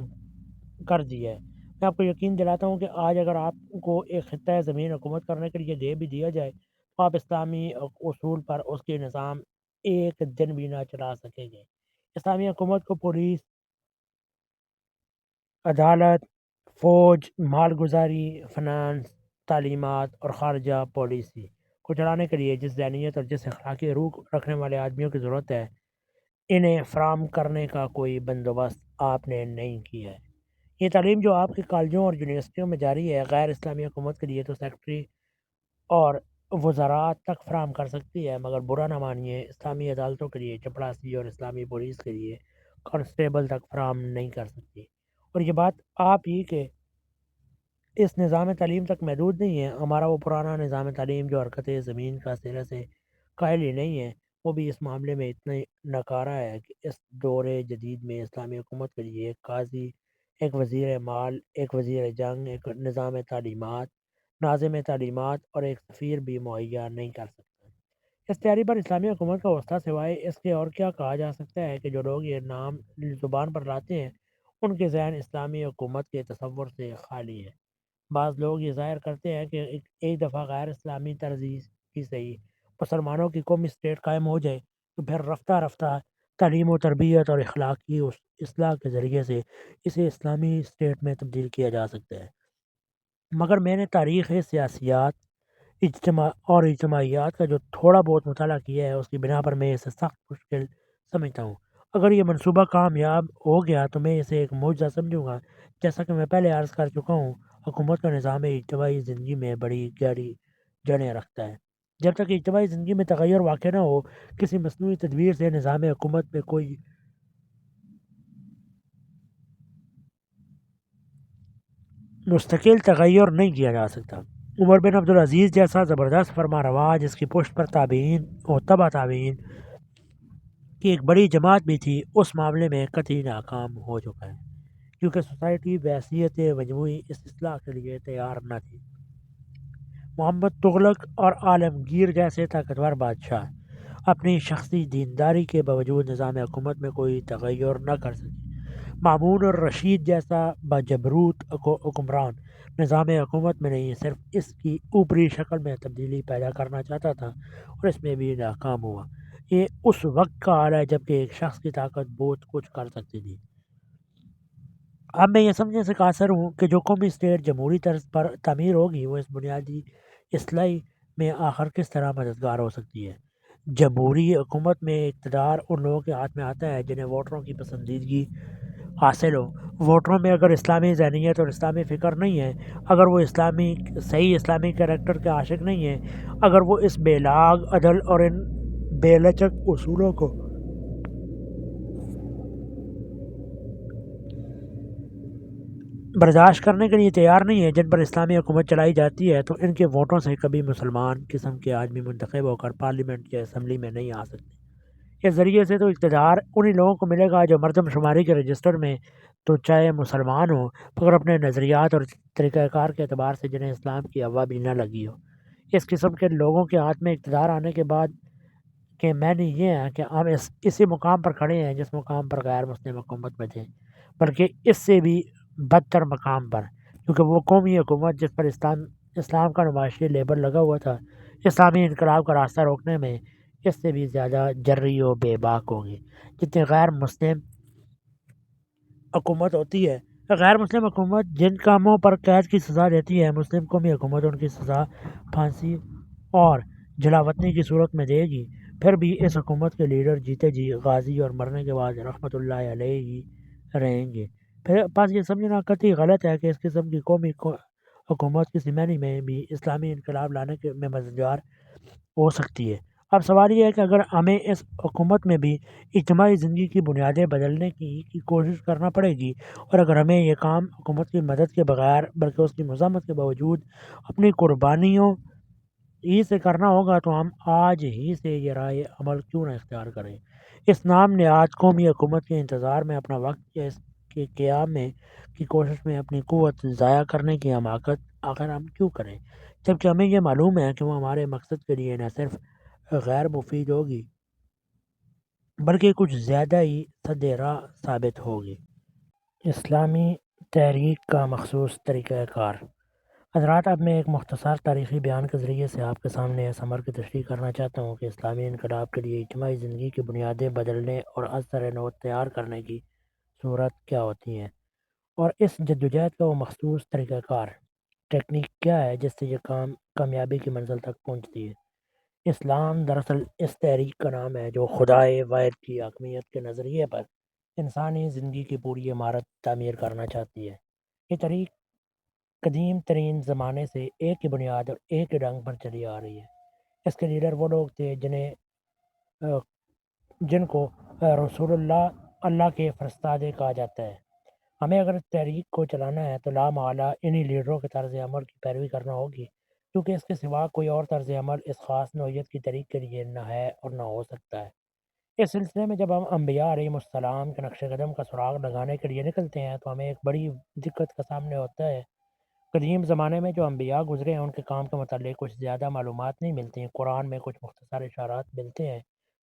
کر دی ہے۔ میں آپ کو یقین دلاتا ہوں کہ آج اگر آپ کو ایک خطۂ زمین حکومت کرنے کے لیے دے بھی دیا جائے تو آپ اسلامی اصول پر اس کے نظام ایک دن بھی نہ چلا سکیں گے۔ اسلامی حکومت کو پولیس، عدالت، فوج، مال گزاری، فنانس، تعلیمات اور خارجہ پالیسی کو چلانے کے لیے جس ذہنیت اور جس اخلاقی روح رکھنے والے آدمیوں کی ضرورت ہے، انہیں فراہم کرنے کا کوئی بندوبست آپ نے نہیں کیا ہے۔ یہ تعلیم جو آپ کے کالجوں اور یونیورسٹیوں میں جاری ہے، غیر اسلامی حکومت کے لیے تو سیکٹری اور وزارات تک فراہم کر سکتی ہے، مگر برا نہ مانیے، اسلامی عدالتوں کے لیے چپڑاسی اور اسلامی پولیس کے لیے کانسٹیبل تک فراہم نہیں کر سکتی۔ اور یہ بات آپ ہی کے اس نظام تعلیم تک محدود نہیں ہے۔ ہمارا وہ پرانا نظام تعلیم جو حرکت زمین کا سرے سے قائل ہی نہیں ہے، وہ بھی اس معاملے میں اتنا ناکارہ ہے کہ اس دور جدید میں اسلامی حکومت کے لیے ایک قاضی، ایک وزیر مال، ایک وزیر جنگ، ایک نظام تعلیمات، ناظم تعلیمات اور ایک سفیر بھی مہیا نہیں کر سکتا۔ اس تیاری پر اسلامی حکومت کا واسطہ سوائے اس کے اور کیا کہا جا سکتا ہے کہ جو لوگ یہ نام زبان پر لاتے ہیں ان کے ذہن اسلامی حکومت کے تصور سے خالی ہے۔ بعض لوگ یہ ظاہر کرتے ہیں کہ ایک دفعہ غیر اسلامی ترجیح کی صحیح مسلمانوں کی قومی اسٹیٹ قائم ہو جائے تو پھر رفتہ رفتہ تعلیم و تربیت اور اخلاقی اصلاح کے ذریعے سے اسے اسلامی اسٹیٹ میں تبدیل کیا جا سکتا ہے۔ مگر میں نے تاریخ سیاسیات، اجتماعیات کا جو تھوڑا بہت مطالعہ کیا ہے اس کی بنا پر میں اسے سخت مشکل سمجھتا ہوں۔ اگر یہ منصوبہ کامیاب ہو گیا تو میں اسے ایک معجزہ سمجھوں گا۔ جیسا کہ میں پہلے عرض کر چکا ہوں، حکومت کا نظام اجتماعی زندگی میں بڑی گہری جڑیں رکھتا ہے۔ جب تک اجتماعی زندگی میں تغیر واقع نہ ہو، کسی مصنوعی تدبیر سے نظام حکومت میں کوئی مستقل تغیر نہیں کیا جا سکتا۔ عمر بن عبدالعزیز جیسا زبردست فرما روا جس کی پشت پر تابعین اور تبع تابعین کی ایک بڑی جماعت بھی تھی، اس معاملے میں قطعی ناکام ہو چکا ہے، کیونکہ سوسائٹی بحیثیت مجموعی اس اصلاح کے لیے تیار نہ تھی۔ محمد تغلق اور عالمگیر جیسے طاقتور بادشاہ اپنی شخصی دینداری کے باوجود نظام حکومت میں کوئی تغیر نہ کر سکے۔ مامون اور رشید جیسا باجبروت حکمران نظام حکومت میں نہیں، صرف اس کی اوپری شکل میں تبدیلی پیدا کرنا چاہتا تھا اور اس میں بھی ناکام ہوا۔ یہ اس وقت کا حال ہے جبکہ ایک شخص کی طاقت بہت کچھ کر سکتی تھی۔ اب میں یہ سمجھنے سے قاصر ہوں کہ جو قومی اسٹیٹ جمہوری طرز پر تعمیر ہوگی وہ اس بنیادی اصلاحی میں آخر کس طرح مددگار ہو سکتی ہے۔ جمہوری حکومت میں اقتدار ان لوگوں کے ہاتھ میں آتا ہے جنہیں ووٹروں کی پسندیدگی حاصل ہو۔ ووٹروں میں اگر اسلامی ذہنیت اور اسلامی فکر نہیں ہے، اگر وہ صحیح اسلامی کریکٹر کے عاشق نہیں ہیں، اگر وہ اس بے لاگ عدل اور ان بے لچک اصولوں کو برداشت کرنے کے لیے تیار نہیں ہے جن پر اسلامی حکومت چلائی جاتی ہے، تو ان کے ووٹوں سے کبھی مسلمان قسم کے آدمی منتخب ہو کر پارلیمنٹ یا اسمبلی میں نہیں آ سکتے۔ اس ذریعے سے تو اقتدار انہی لوگوں کو ملے گا جو مردم شماری کے رجسٹر میں تو چاہے مسلمان ہو مگر اپنے نظریات اور طریقہ کار کے اعتبار سے جنہیں اسلام کی ہوا بھی نہ لگی ہو۔ اس قسم کے لوگوں کے ہاتھ میں اقتدار آنے کے بعد کے معنی یہ ہے کہ ہم اسی مقام پر کھڑے ہیں جس مقام پر غیر مسلم حکومت میں تھے، بلکہ اس سے بھی بدتر مقام پر، کیونکہ وہ قومی حکومت جس پر اسلام کا نمائشی لیبل لگا ہوا تھا، اسلامی انقلاب کا راستہ روکنے میں اس سے بھی زیادہ جرری و بے باک ہوگی۔ جتنی غیر مسلم حکومت ہوتی ہے، غیر مسلم حکومت جن کاموں پر قید کی سزا دیتی ہے، مسلم قومی حکومت ان کی سزا پھانسی اور جلاوطنی کی صورت میں دے گی۔ پھر بھی اس حکومت کے لیڈر جیتے جی غازی اور مرنے کے بعد رحمت اللہ علیہ ہی رہیں گے۔ پھر بس یہ سمجھنا قطعی غلط ہے کہ اس قسم کی قومی حکومت کسی معنی میں بھی اسلامی انقلاب لانے میں مددگار ہو سکتی ہے۔ اب سوال یہ ہے کہ اگر ہمیں اس حکومت میں بھی اجتماعی زندگی کی بنیادیں بدلنے کی کوشش کرنا پڑے گی، اور اگر ہمیں یہ کام حکومت کی مدد کے بغیر بلکہ اس کی مزاحمت کے باوجود اپنی قربانیوں ہی سے کرنا ہوگا، تو ہم آج ہی سے یہ رائے عمل کیوں نہ اختیار کریں۔ اس نام نہاد قومی حکومت کے انتظار میں اپنا وقت یا اس کے قیام میں کی کوشش میں اپنی قوت ضائع کرنے کی حماقت آخر ہم کیوں کریں، جبکہ ہمیں یہ معلوم ہے کہ وہ ہمارے مقصد کے لیے نہ صرف غیر مفید ہوگی بلکہ کچھ زیادہ ہی سد راہ ثابت ہوگی۔ اسلامی تحریک کا مخصوص طریقہ کار۔ حضرات، اب میں ایک مختصر تاریخی بیان کے ذریعے سے آپ کے سامنے اس امر کی تشریح کرنا چاہتا ہوں کہ اسلامی انقلاب کے لیے اجتماعی زندگی کی بنیادیں بدلنے اور اثر نو تیار کرنے کی صورت کیا ہوتی ہیں، اور اس جدوجہد کا وہ مخصوص طریقہ کار ٹیکنیک کیا ہے جس سے یہ کام کامیابی کی منزل تک پہنچتی ہے۔ اسلام دراصل اس تحریک کا نام ہے جو خدائے واحد کی حاکمیت کے نظریے پر انسانی زندگی کی پوری عمارت تعمیر کرنا چاہتی ہے۔ یہ تحریک قدیم ترین زمانے سے ایک ہی بنیاد اور ایک ہی ڈنگ پر چلی آ رہی ہے۔ اس کے لیڈر وہ لوگ تھے آ، جن کو رسول اللہ کے فرستادے کہا جاتا ہے۔ ہمیں اگر تحریک کو چلانا ہے تو لا محالہ انہی لیڈروں کے طرز عمل کی پیروی کرنا ہوگی، کیونکہ اس کے سوا کوئی اور طرز عمل اس خاص نوعیت کی تحریک کے لیے نہ ہے اور نہ ہو سکتا ہے۔ اس سلسلے میں جب ہم انبیاء علیہ السلام کے نقش قدم کا سراغ لگانے کے لیے نکلتے ہیں تو ہمیں ایک بڑی دقت کا سامنے ہوتا ہے۔ قدیم زمانے میں جو انبیاء گزرے ہیں ان کے کام کے متعلق کچھ زیادہ معلومات نہیں ملتی ہیں، قرآن میں کچھ مختصر اشارات ملتے ہیں،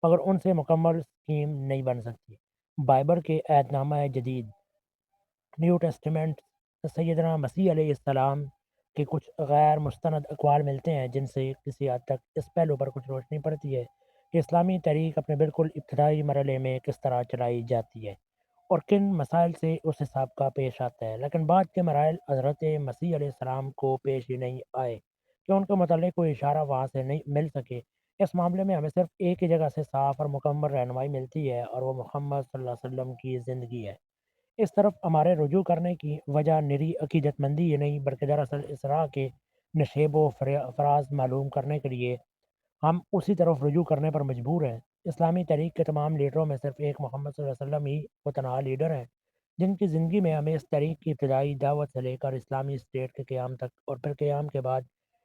مگر ان سے مکمل اسکیم نہیں بن سکتی۔ بائبل کے عہد نامہ جدید نیو ٹیسٹمنٹ سیدنا مسیح علیہ السلام کے کچھ غیر مستند اقوال ملتے ہیں جن سے کسی حد تک اس پہلو پر کچھ روشنی پڑتی ہے کہ اسلامی تحریک اپنے بالکل ابتدائی مرحلے میں کس طرح چلائی جاتی ہے اور کن مسائل سے اس حساب کا پیش آتا ہے، لیکن بعد کے مراحل حضرت مسیح علیہ السلام کو پیش ہی نہیں آئے کہ ان کے متعلق کوئی اشارہ وہاں سے نہیں مل سکے۔ اس معاملے میں ہمیں صرف ایک ہی جگہ سے صاف اور مکمل رہنمائی ملتی ہے اور وہ محمد صلی اللہ علیہ وسلم کی زندگی ہے۔ اس طرف ہمارے رجوع کرنے کی وجہ نری عقیدت مندی ہی نہیں بلکہ دراصل اس راہ کے نشیب و فراز معلوم کرنے کے لیے ہم اسی طرف رجوع کرنے پر مجبور ہیں۔ اسلامی تحریک کے تمام لیڈروں میں صرف ایک محمد صلی اللہ علیہ وسلم ہی وہ تنہا لیڈر ہیں جن کی زندگی میں ہمیں اس تحریک کی ابتدائی دعوت سے لے کر اسلامی اسٹیٹ کے قیام تک اور پھر قیام کے بعد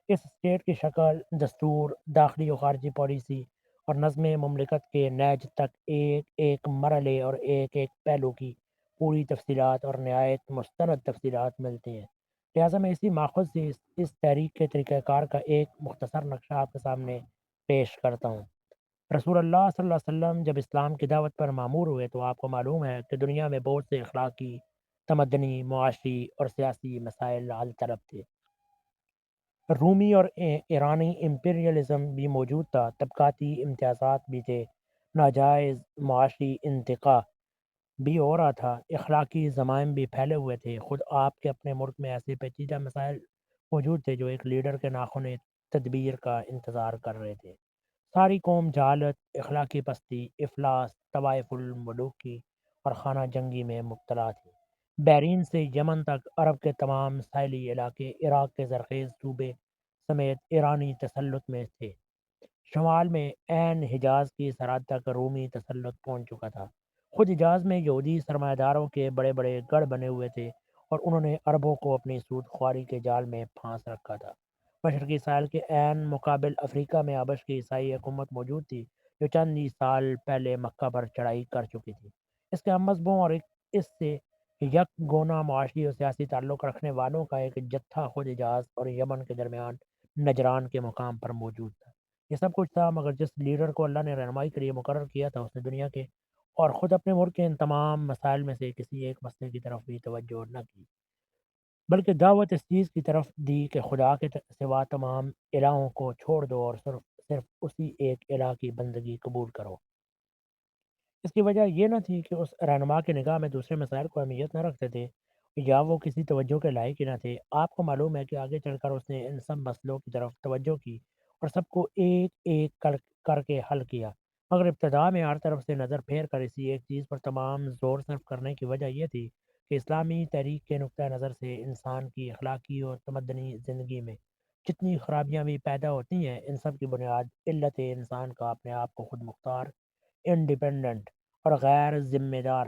اس اسٹیٹ کی شکل، دستور، داخلی و خارجی پالیسی اور نظم مملکت کے نہج تک ایک ایک مرحلے اور ایک ایک پہلو کی پوری تفصیلات اور نہایت مستند تفصیلات ملتی ہیں۔ لہٰذا میں اسی ماخذ سے اس تحریک کے طریقہ کار کا ایک مختصر نقشہ آپ کے سامنے پیش کرتا ہوں۔ رسول اللہ صلی اللہ علیہ وسلم جب اسلام کی دعوت پر معمور ہوئے تو آپ کو معلوم ہے کہ دنیا میں بہت سے اخلاقی، تمدنی، معاشی اور سیاسی مسائل حل طلب تھے۔ رومی اور ایرانی امپیریلزم بھی موجود تھا، طبقاتی امتیازات بھی تھے، ناجائز معاشی انتقا بھی ہو رہا تھا، اخلاقی ضمائم بھی پھیلے ہوئے تھے۔ خود آپ کے اپنے ملک میں ایسے پیچیدہ مسائل موجود تھے جو ایک لیڈر کے ناخن تدبیر کا انتظار کر رہے تھے۔ ساری قوم جہالت، اخلاقی پستی، افلاس، طوائف الملوکی اور خانہ جنگی میں مبتلا تھی۔ بیرین سے یمن تک عرب کے تمام ساحلی علاقے عراق کے زرخیز صوبے سمیت ایرانی تسلط میں تھے۔ شمال میں عین حجاز کی سرحد تک رومی تسلط پہنچ چکا تھا۔ خود حجاز میں یہودی سرمایہ داروں کے بڑے بڑے گڑھ بنے ہوئے تھے اور انہوں نے عربوں کو اپنی سود خواری کے جال میں پھانس رکھا تھا۔ مشرقی ساحل کے عین مقابل افریقہ میں حبش کی عیسائی حکومت موجود تھی جو چند ہی سال پہلے مکہ پر چڑھائی کر چکی تھی۔ اس کے ہم مذہبوں اور اس سے یک گونا معاشی اور سیاسی تعلق رکھنے والوں کا ایک جتھا خود حجاز اور یمن کے درمیان نجران کے مقام پر موجود تھا۔ یہ سب کچھ تھا، مگر جس لیڈر کو اللہ نے رہنمائی کے لیے مقرر کیا تھا اس نے دنیا کے اور خود اپنے ملک کے ان تمام مسائل میں سے کسی ایک مسئلے کی طرف بھی توجہ نہ کی، بلکہ دعوت اس چیز کی طرف دی کہ خدا کے سوا تمام الہوں کو چھوڑ دو اور صرف اسی ایک الہ کی بندگی قبول کرو۔ اس کی وجہ یہ نہ تھی کہ اس رہنما کی نگاہ میں دوسرے مسائل کو اہمیت نہ رکھتے تھے یا وہ کسی توجہ کے لائق ہی نہ تھے۔ آپ کو معلوم ہے کہ آگے چل کر اس نے ان سب مسئلوں کی طرف توجہ کی اور سب کو ایک ایک کر کے حل کیا، مگر ابتدا میں ہر طرف سے نظر پھیر کر اسی ایک چیز پر تمام زور صرف کرنے کی وجہ یہ تھی کہ اسلامی تحریک کے نقطہ نظر سے انسان کی اخلاقی اور تمدنی زندگی میں جتنی خرابیاں بھی پیدا ہوتی ہیں ان سب کی بنیاد علت انسان کا اپنے آپ کو خود مختار، انڈیپینڈنٹ اور غیر ذمہ دار،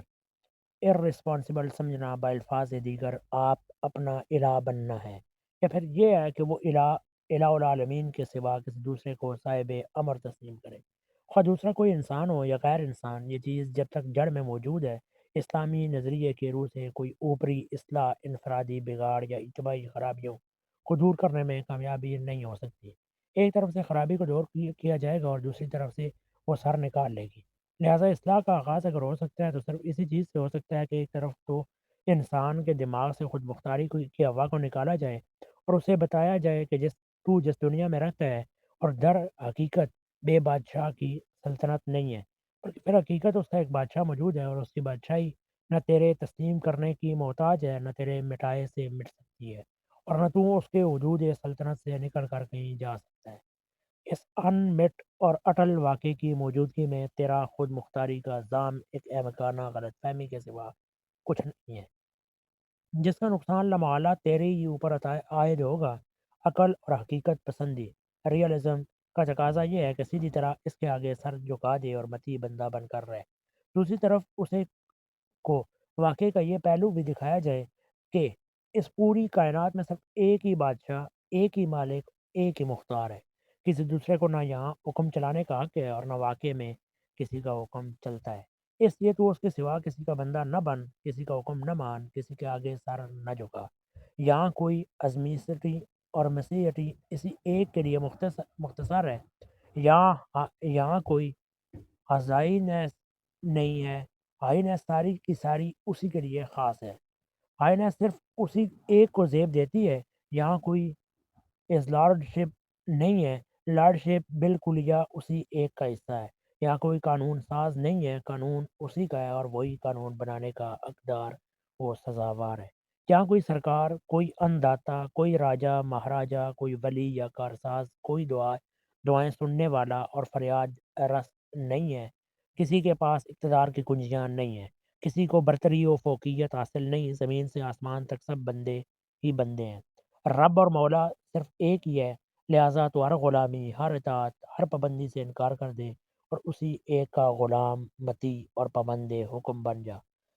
ارسپانسبل سمجھنا، بالفاظ دیگر آپ اپنا الہ بننا ہے، یا پھر یہ ہے کہ وہ الہ العالمین کے سوا کسی دوسرے کو صاحب امر تسلیم کرے، خواہ دوسرا کوئی انسان ہو یا غیر انسان۔ یہ چیز جب تک جڑ میں موجود ہے اسلامی نظریے کے روح سے کوئی اوپری اصلاح انفرادی بگاڑ یا اجتماعی خرابیوں کو دور کرنے میں کامیابی نہیں ہو سکتی۔ ایک طرف سے خرابی کو دور کیا جائے گا اور دوسری طرف سے وہ سر نکال لے گی۔ لہٰذا اصلاح کا آغاز اگر ہو سکتا ہے تو صرف اسی چیز سے ہو سکتا ہے کہ ایک طرف تو انسان کے دماغ سے خود مختاری کی ہوا کو نکالا جائے اور اسے بتایا جائے کہ جس دنیا میں رہتا ہے اور در حقیقت بے بادشاہ کی سلطنت نہیں ہے، بلکہ پھر حقیقت اس کا ایک بادشاہ موجود ہے اور اس کی بادشاہی نہ تیرے تسلیم کرنے کی محتاج ہے، نہ تیرے مٹائے سے مٹ سکتی ہے، اور نہ تو اس کے وجود سلطنت سے نکل کر کہیں جا سکتا ہے۔ اس ان مٹ اور اٹل واقعے کی موجودگی میں تیرا خود مختاری کا الزام ایک احمقانہ غلط فہمی کے سوا کچھ نہیں ہے، جس کا نقصان لامحالہ تیرے ہی اوپر عائد ہوگا۔ عقل اور حقیقت پسندی ریئلزم کا تقاضا یہ ہے کہ سیدھی طرح اس کے آگے سر جھکا دے اور متی بندہ بن کر رہے۔ دوسری طرف اسے کو واقعے کا یہ پہلو بھی دکھایا جائے کہ اس پوری کائنات میں صرف ایک ہی بادشاہ، ایک ہی مالک، ایک ہی مختار ہے۔ کسی دوسرے کو نہ یہاں حکم چلانے کا حق ہے اور نہ واقعے میں کسی کا حکم چلتا ہے۔ اس لیے تو اس کے سوا کسی کا بندہ نہ بن، کسی کا حکم نہ مان، کسی کے آگے سر نہ جھکا۔ یہاں کوئی ازمیسٹی اور مسیحٹی اسی ایک کے لیے مختصر ہے۔ یہاں کوئی ہزائنیس نہیں ہے، ہائنیس ساری کی ساری اسی کے لیے خاص ہے۔ ہائنیس صرف اسی ایک کو زیب دیتی ہے۔ یہاں کوئی از لارڈ شپ نہیں ہے، لارڈ شپ بالکلیہ اسی ایک کا حصہ ہے۔ یہاں کوئی قانون ساز نہیں ہے، قانون اسی کا ہے اور وہی قانون بنانے کا حقدار وہ سزاوار ہے۔ یہاں کوئی سرکار، کوئی انداتا، کوئی راجا مہاراجا، کوئی ولی یا کارساز، کوئی دعائیں سننے والا اور فریاد رس نہیں ہے۔ کسی کے پاس اقتدار کی کنجیاں نہیں ہیں، کسی کو برتری و فوقیت حاصل نہیں، زمین سے آسمان تک سب بندے ہی بندے ہیں۔ رب اور مولا صرف ایک ہی ہے، لہٰذا تو ہر غلامی، ہر اطاعت، ہر پابندی سے انکار کر دے اور اسی ایک کا غلام، متی اور پابند حکم بن جا۔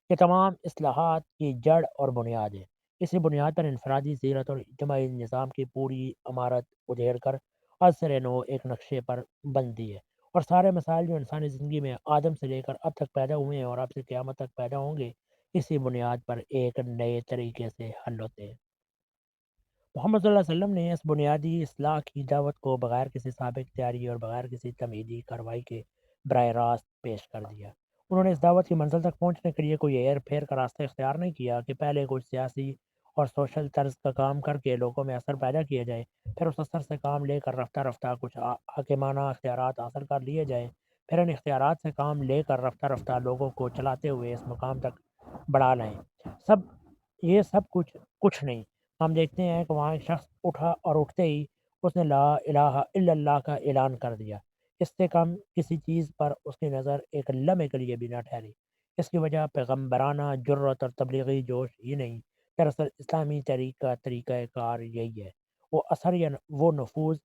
یہ تمام اصلاحات کی جڑ اور بنیاد ہے۔ اسی بنیاد پر انفرادی سیرت اور اجتماعی نظام کی پوری عمارت ادھیڑ کر عصر نو ایک نقشے پر بنتی ہے، اور سارے مسائل جو انسانی زندگی میں آدم سے لے کر اب تک پیدا ہوئے ہیں اور اب سے قیامت تک پیدا ہوں گے، اسی بنیاد پر ایک نئے طریقے سے حل ہوتے ہیں۔ محمد صلی اللہ علیہ وسلم نے اس بنیادی اصلاح کی دعوت کو بغیر کسی سابق تیاری اور بغیر کسی تمہیدی کارروائی کے براہ راست پیش کر دیا۔ انہوں نے اس دعوت کی منزل تک پہنچنے کے لیے کوئی ہیر پھیر کا راستہ اختیار نہیں کیا کہ پہلے کچھ سیاسی اور سوشل طرز کا کام کر کے لوگوں میں اثر پیدا کیا جائے، پھر اس اثر سے کام لے کر رفتہ رفتہ کچھ حاکمانہ اختیارات حاصل کر لیے جائیں، پھر ان اختیارات سے کام لے کر رفتہ رفتہ لوگوں کو چلاتے ہوئے اس مقام تک بڑھا لائیں۔ سب یہ سب کچھ نہیں۔ ہم دیکھتے ہیں کہ وہاں ایک شخص اٹھا اور اٹھتے ہی اس نے لا الہ الا اللہ کا اعلان کر دیا۔ اس سے کم کسی چیز پر اس کی نظر ایک لمحے کے لیے بھی نہ ٹھہری۔ اس کی وجہ پیغمبرانہ جرت اور تبلیغی جوش ہی نہیں، دراصل اسلامی تحریک کا طریقہ کار یہی ہے۔ وہ اثر یا وہ نفوذ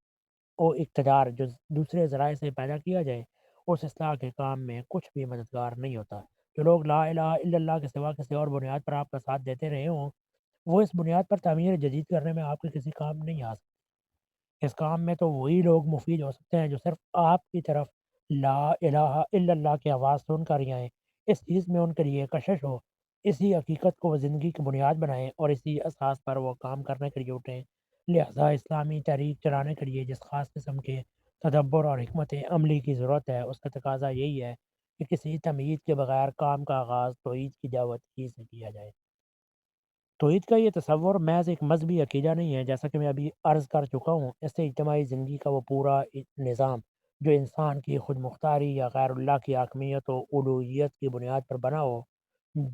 و اقتدار جو دوسرے ذرائع سے پیدا کیا جائے، اس اصلاح کے کام میں کچھ بھی مددگار نہیں ہوتا۔ جو لوگ لا الہ الا اللہ کے سوا کسی اور بنیاد پر آپ کا ساتھ دیتے رہے ہوں، وہ اس بنیاد پر تعمیر جدید کرنے میں آپ کے کسی کام نہیں آ سکتے۔ اس کام میں تو وہی لوگ مفید ہو سکتے ہیں جو صرف آپ کی طرف لا الہ الا اللہ کی آواز سن کر ہی آئیں، اس چیز میں ان کے لیے کشش ہو، اسی حقیقت کو وہ زندگی کی بنیاد بنائیں اور اسی اساس پر وہ کام کرنے کے لیے اٹھیں۔ لہذا اسلامی تحریک چلانے کے لیے جس خاص قسم کے تدبر اور حکمت عملی کی ضرورت ہے، اس کا تقاضا یہی ہے کہ کسی تمہید کے بغیر کام کا آغاز توحید کی دعوت ہی سے کیا جائے۔ توحید کا یہ تصور محض ایک مذہبی عقیدہ نہیں ہے، جیسا کہ میں ابھی عرض کر چکا ہوں، اس سے اجتماعی زندگی کا وہ پورا نظام جو انسان کی خود مختاری یا غیر اللہ کی حاکمیت و الوہیت کی بنیاد پر بنا ہو،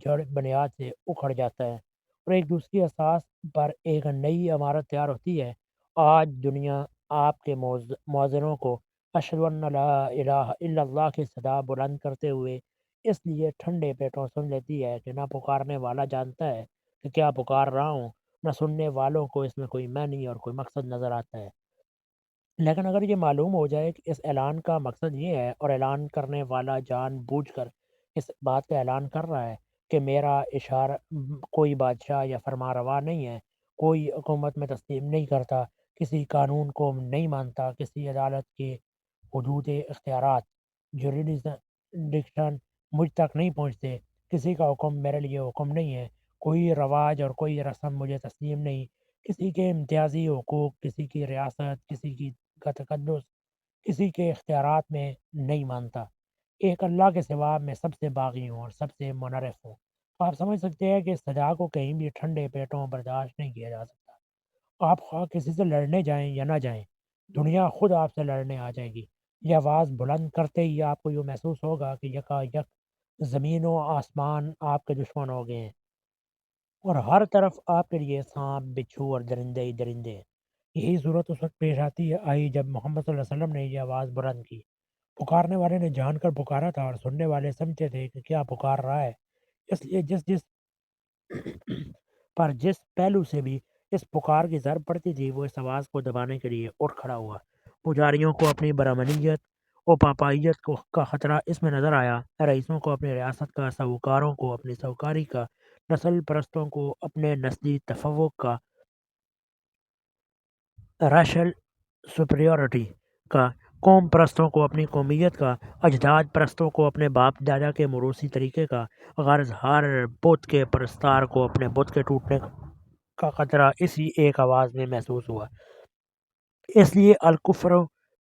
جڑ بنیاد سے اکھڑ جاتا ہے اور ایک دوسری اساس پر ایک نئی عمارت تیار ہوتی ہے۔ آج دنیا آپ کے موذنوں کو اشہد ان لا الہ الا اللہ کی صدا بلند کرتے ہوئے اس لیے ٹھنڈے پیٹوں سن لیتی ہے کہ نہ پکارنے والا جانتا ہے کہ کیا پکار رہا ہوں، نہ سننے والوں کو اس میں کوئی معنی اور کوئی مقصد نظر آتا ہے۔ لیکن اگر یہ معلوم ہو جائے کہ اس اعلان کا مقصد یہ ہے اور اعلان کرنے والا جان بوجھ کر اس بات کا اعلان کر رہا ہے کہ میرا اشارہ کوئی بادشاہ یا فرما روا نہیں ہے، کوئی حکومت میں تسلیم نہیں کرتا، کسی قانون کو نہیں مانتا، کسی عدالت کے حدود اختیارات جوریڈکشن مجھ تک نہیں پہنچتے، کسی کا حکم میرے لیے حکم نہیں ہے، کوئی رواج اور کوئی رسم مجھے تسلیم نہیں، کسی کے امتیازی حقوق، کسی کی ریاست، کسی کی کا تقدس کسی کے اختیارات میں نہیں مانتا۔ ایک اللہ کے سوا میں سب سے باغی ہوں اور سب سے منحرف ہوں۔ آپ سمجھ سکتے ہیں کہ اس سزا کو کہیں بھی ٹھنڈے پیٹوں برداشت نہیں کیا جا سکتا۔ آپ خواہ کسی سے لڑنے جائیں یا نہ جائیں، دنیا خود آپ سے لڑنے آ جائے گی۔ یہ آواز بلند کرتے ہی آپ کو یہ محسوس ہوگا کہ یکا یک زمین و آسمان آپ کے دشمن ہو گئے ہیں، اور ہر طرف آپ کے لیے سانپ بچھو اور درندے ہی درندے ہیں۔ یہی صورت اس وقت پیش آئی جب محمد صلی اللہ علیہ وسلم نے یہ آواز بلند کی۔ پکارنے والے نے جان کر پکارا تھا، اور سننے والے سمجھتے تھے کہ کیا پکار رہا ہے۔ اس لیے جس جس پہلو سے بھی اس پکار کی ضرب پڑتی تھی، وہ اس آواز کو دبانے کے لیے اٹھ کھڑا ہوا۔ پجاریوں کو اپنی برہمنیت و پاپائیت کا خطرہ اس میں نظر آیا، رئیسوں کو اپنی ریاست کا، ساہوکاروں کو اپنی ساہوکاری کا، نسل پرستوں کو اپنے نسلی تفوق کا، ریشل سپریورٹی کا، قوم پرستوں کو اپنی قومیت کا، اجداد پرستوں کو اپنے باپ دادا کے موروثی طریقے کا، غرض ہر بت کے پرستار کو اپنے بت کے ٹوٹنے کا خطرہ اسی ایک آواز میں محسوس ہوا۔ اس لیے الکفر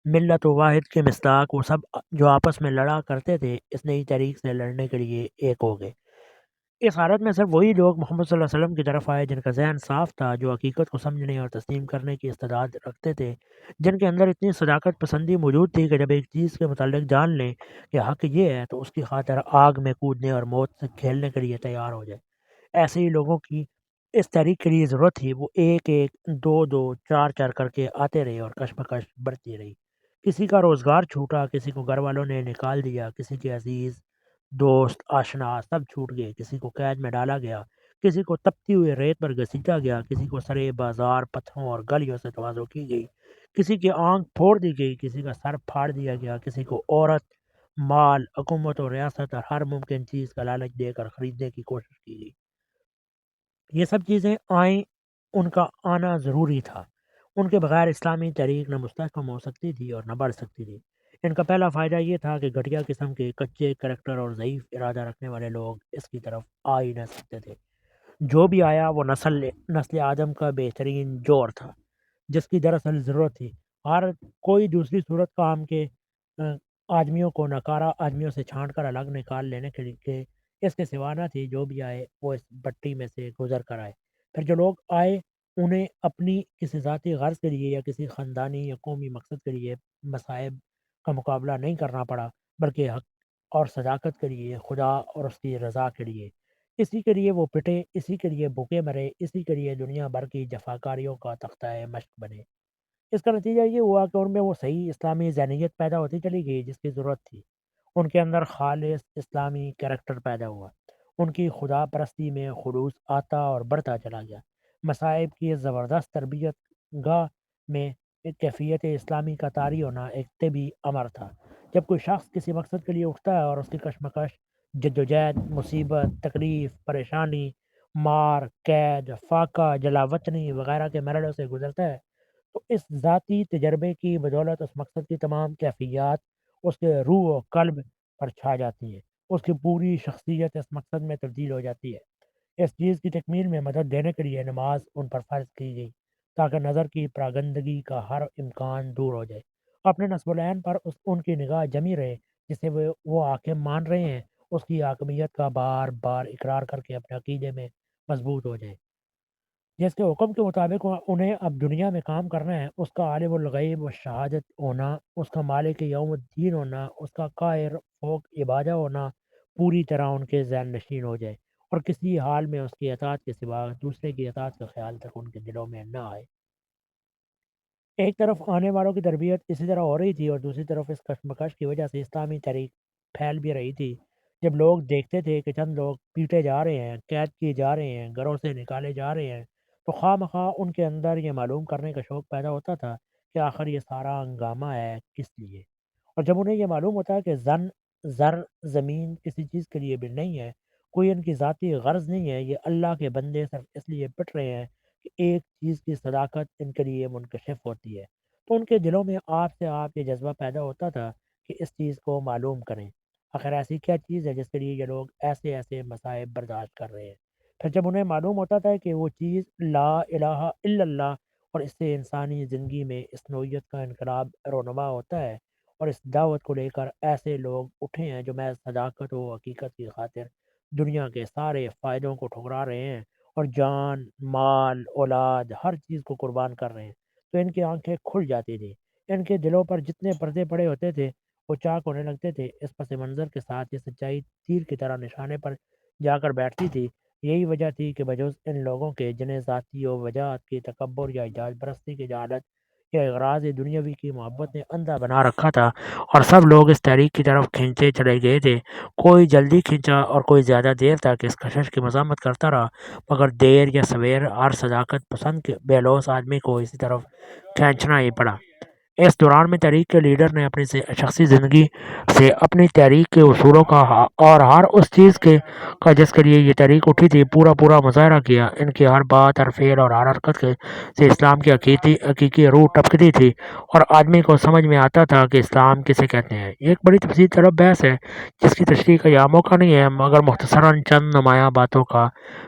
ملت و واحد کے مصداق وہ سب جو آپس میں لڑا کرتے تھے، اس نئی تحریک سے لڑنے کے لیے ایک ہو گئے۔ اس حالت میں صرف وہی لوگ محمد صلی اللہ علیہ وسلم کی طرف آئے جن کا ذہن صاف تھا، جو حقیقت کو سمجھنے اور تسلیم کرنے کی استعداد رکھتے تھے، جن کے اندر اتنی صداقت پسندی موجود تھی کہ جب ایک چیز کے متعلق جان لیں کہ حق یہ ہے تو اس کی خاطر آگ میں کودنے اور موت سے کھیلنے کے لیے تیار ہو جائے۔ ایسے ہی لوگوں کی اس تحریک کے لیے ضرورت تھی۔ وہ ایک ایک، دو دو، چار چار کر کے آتے رہے، اور کشمکش بڑھتی رہی۔ کسی کا روزگار چھوٹا، کسی کو گھر والوں نے نکال دیا، کسی کے عزیز دوست آشنا سب چھوٹ گئے، کسی کو قید میں ڈالا گیا، کسی کو تپتی ہوئے ریت پر گھسیٹا گیا، کسی کو سرے بازار پتھروں اور گلیوں سے تواضع کی گئی، کسی کی آنکھ پھوڑ دی گئی، کسی کا سر پھاڑ دیا گیا، کسی کو عورت، مال، حکومت اور ریاست اور ہر ممکن چیز کا لالچ دے کر خریدنے کی کوشش کی گئی۔ یہ سب چیزیں آئیں، ان کا آنا ضروری تھا۔ ان کے بغیر اسلامی تحریک نہ مستحکم ہو سکتی تھی اور نہ بڑھ سکتی تھی۔ ان کا پہلا فائدہ یہ تھا کہ گھٹیا قسم کے کچے کریکٹر اور ضعیف ارادہ رکھنے والے لوگ اس کی طرف آ ہی نہ سکتے تھے۔ جو بھی آیا وہ نسل آدم کا بہترین جوڑ تھا، جس کی دراصل ضرورت تھی۔ ہر کوئی دوسری صورت کام کے آدمیوں کو نکارا آدمیوں سے چھانٹ کر الگ نکال لینے کے لیے اس کے سوا نہ تھی۔ جو بھی آئے وہ اس بٹی میں سے گزر کر آئے۔ پھر جو لوگ آئے انہیں اپنی کسی ذاتی غرض کے لیے یا کسی خاندانی یا قومی مقصد کے لیے مصائب کا مقابلہ نہیں کرنا پڑا، بلکہ حق اور صداقت کے لیے، خدا اور اس کی رضا کے لیے، اسی کے لیے وہ پٹے، اسی کے لیے بھوکے مرے، اسی کے لیے دنیا بھر کی جفاکاریوں کا تختہ مشق بنے۔ اس کا نتیجہ یہ ہوا کہ ان میں وہ صحیح اسلامی ذہنیت پیدا ہوتی چلی گئی جس کی ضرورت تھی۔ ان کے اندر خالص اسلامی کریکٹر پیدا ہوا۔ ان کی خدا پرستی میں خلوص آتا اور بڑھتا چلا گیا۔ مصائب کی اس زبردست تربیت گاہ میں ایک کیفیت اسلامی کا طاری ہونا ایک طبی امر تھا۔ جب کوئی شخص کسی مقصد کے لیے اٹھتا ہے اور اس کی کشمکش، جدوجہد، مصیبت، تکلیف، پریشانی، مار، قید، فاقہ، جلا وطنی وغیرہ کے مرحلوں سے گزرتا ہے، تو اس ذاتی تجربے کی بدولت اس مقصد کی تمام کیفیات اس کے روح و قلب پر چھا جاتی ہیں۔ اس کی پوری شخصیت اس مقصد میں تبدیل ہو جاتی ہے۔ اس چیز کی تکمیل میں مدد دینے کے لیے نماز ان پر فرض کی گئی، تاکہ نظر کی پراگندگی کا ہر امکان دور ہو جائے۔ اپنے نصب العین پر ان کی نگاہ جمی رہے، جسے وہ حاکم مان رہے ہیں، اس کی حاکمیت کا بار بار اقرار کر کے اپنے عقیدے میں مضبوط ہو جائے۔ جس کے حکم کے مطابق انہیں اب دنیا میں کام کرنا ہے، اس کا عالم الغیب و شہادت ہونا، اس کا مالک یوم الدین ہونا، اس کا قاہر فوق عبادہ ہونا پوری طرح ان کے ذہن نشین ہو جائے، اور کسی حال میں اس کی اطاعت کے سوا دوسرے کی اطاعت کا خیال تک ان کے دلوں میں نہ آئے۔ ایک طرف آنے والوں کی تربیت اسی طرح ہو رہی تھی، اور دوسری طرف اس کشمکش کی وجہ سے اسلامی تحریک پھیل بھی رہی تھی۔ جب لوگ دیکھتے تھے کہ چند لوگ پیٹے جا رہے ہیں، قید کیے جا رہے ہیں، گھروں سے نکالے جا رہے ہیں، تو خواہ مخواہ ان کے اندر یہ معلوم کرنے کا شوق پیدا ہوتا تھا کہ آخر یہ سارا ہنگامہ ہے کس لیے۔ اور جب انہیں یہ معلوم ہوتا کہ زر، زمین کسی چیز کے لیے بھی نہیں ہے، کوئی ان کی ذاتی غرض نہیں ہے، یہ اللہ کے بندے صرف اس لیے پٹ رہے ہیں کہ ایک چیز کی صداقت ان کے لیے منکشف ہوتی ہے، تو ان کے دلوں میں آپ سے آپ یہ جذبہ پیدا ہوتا تھا کہ اس چیز کو معلوم کریں۔ آخر ایسی کیا چیز ہے جس کے لیے یہ لوگ ایسے ایسے مصائب برداشت کر رہے ہیں؟ پھر جب انہیں معلوم ہوتا تھا کہ وہ چیز لا الہ الا اللہ، اور اس سے انسانی زندگی میں اس نوعیت کا انقلاب رونما ہوتا ہے، اور اس دعوت کو لے کر ایسے لوگ اٹھے ہیں جو محض صداقت و حقیقت کی خاطر دنیا کے سارے فائدوں کو ٹھکرا رہے ہیں اور جان مال اولاد ہر چیز کو قربان کر رہے ہیں، تو ان کی آنکھیں کھل جاتی تھی، ان کے دلوں پر جتنے پردے پڑے ہوتے تھے وہ چاک ہونے لگتے تھے۔ اس پس منظر کے ساتھ یہ سچائی تیر کی طرح نشانے پر جا کر بیٹھتی تھی۔ یہی وجہ تھی کہ بجوز ان لوگوں کے جنہیں ذاتی و وجاہت کی تکبر یا اعجاز پرستی کی جہالت یا اغراض دنیاوی کی محبت نے اندھا بنا رکھا تھا اور سب لوگ اس تحریک کی طرف کھینچے چلے گئے تھے، کوئی جلدی کھینچا اور کوئی زیادہ دیر تک اس کشش کی مذمت کرتا رہا، مگر دیر یا سویر ہر صداقت پسند کے بے لوث آدمی کو اسی طرف کھینچنا ہی پڑا۔ اس دوران میں تحریک کے لیڈر نے اپنی شخصی زندگی سے اپنی تحریک کے اصولوں کا اور ہر اس چیز کا جس کے لیے یہ تحریک اٹھی تھی پورا مظاہرہ کیا۔ ان کی ہر بات ہر فعل اور ہر حرکت سے اسلام کی حقیقی روح ٹپکتی تھی اور آدمی کو سمجھ میں آتا تھا کہ اسلام کسے کہتے ہیں۔ یہ ایک بڑی تفصیل طلب بحث ہے جس کی تشریح کا یہاں موقع نہیں ہے، مگر مختصراً چند نمایاں باتوں کا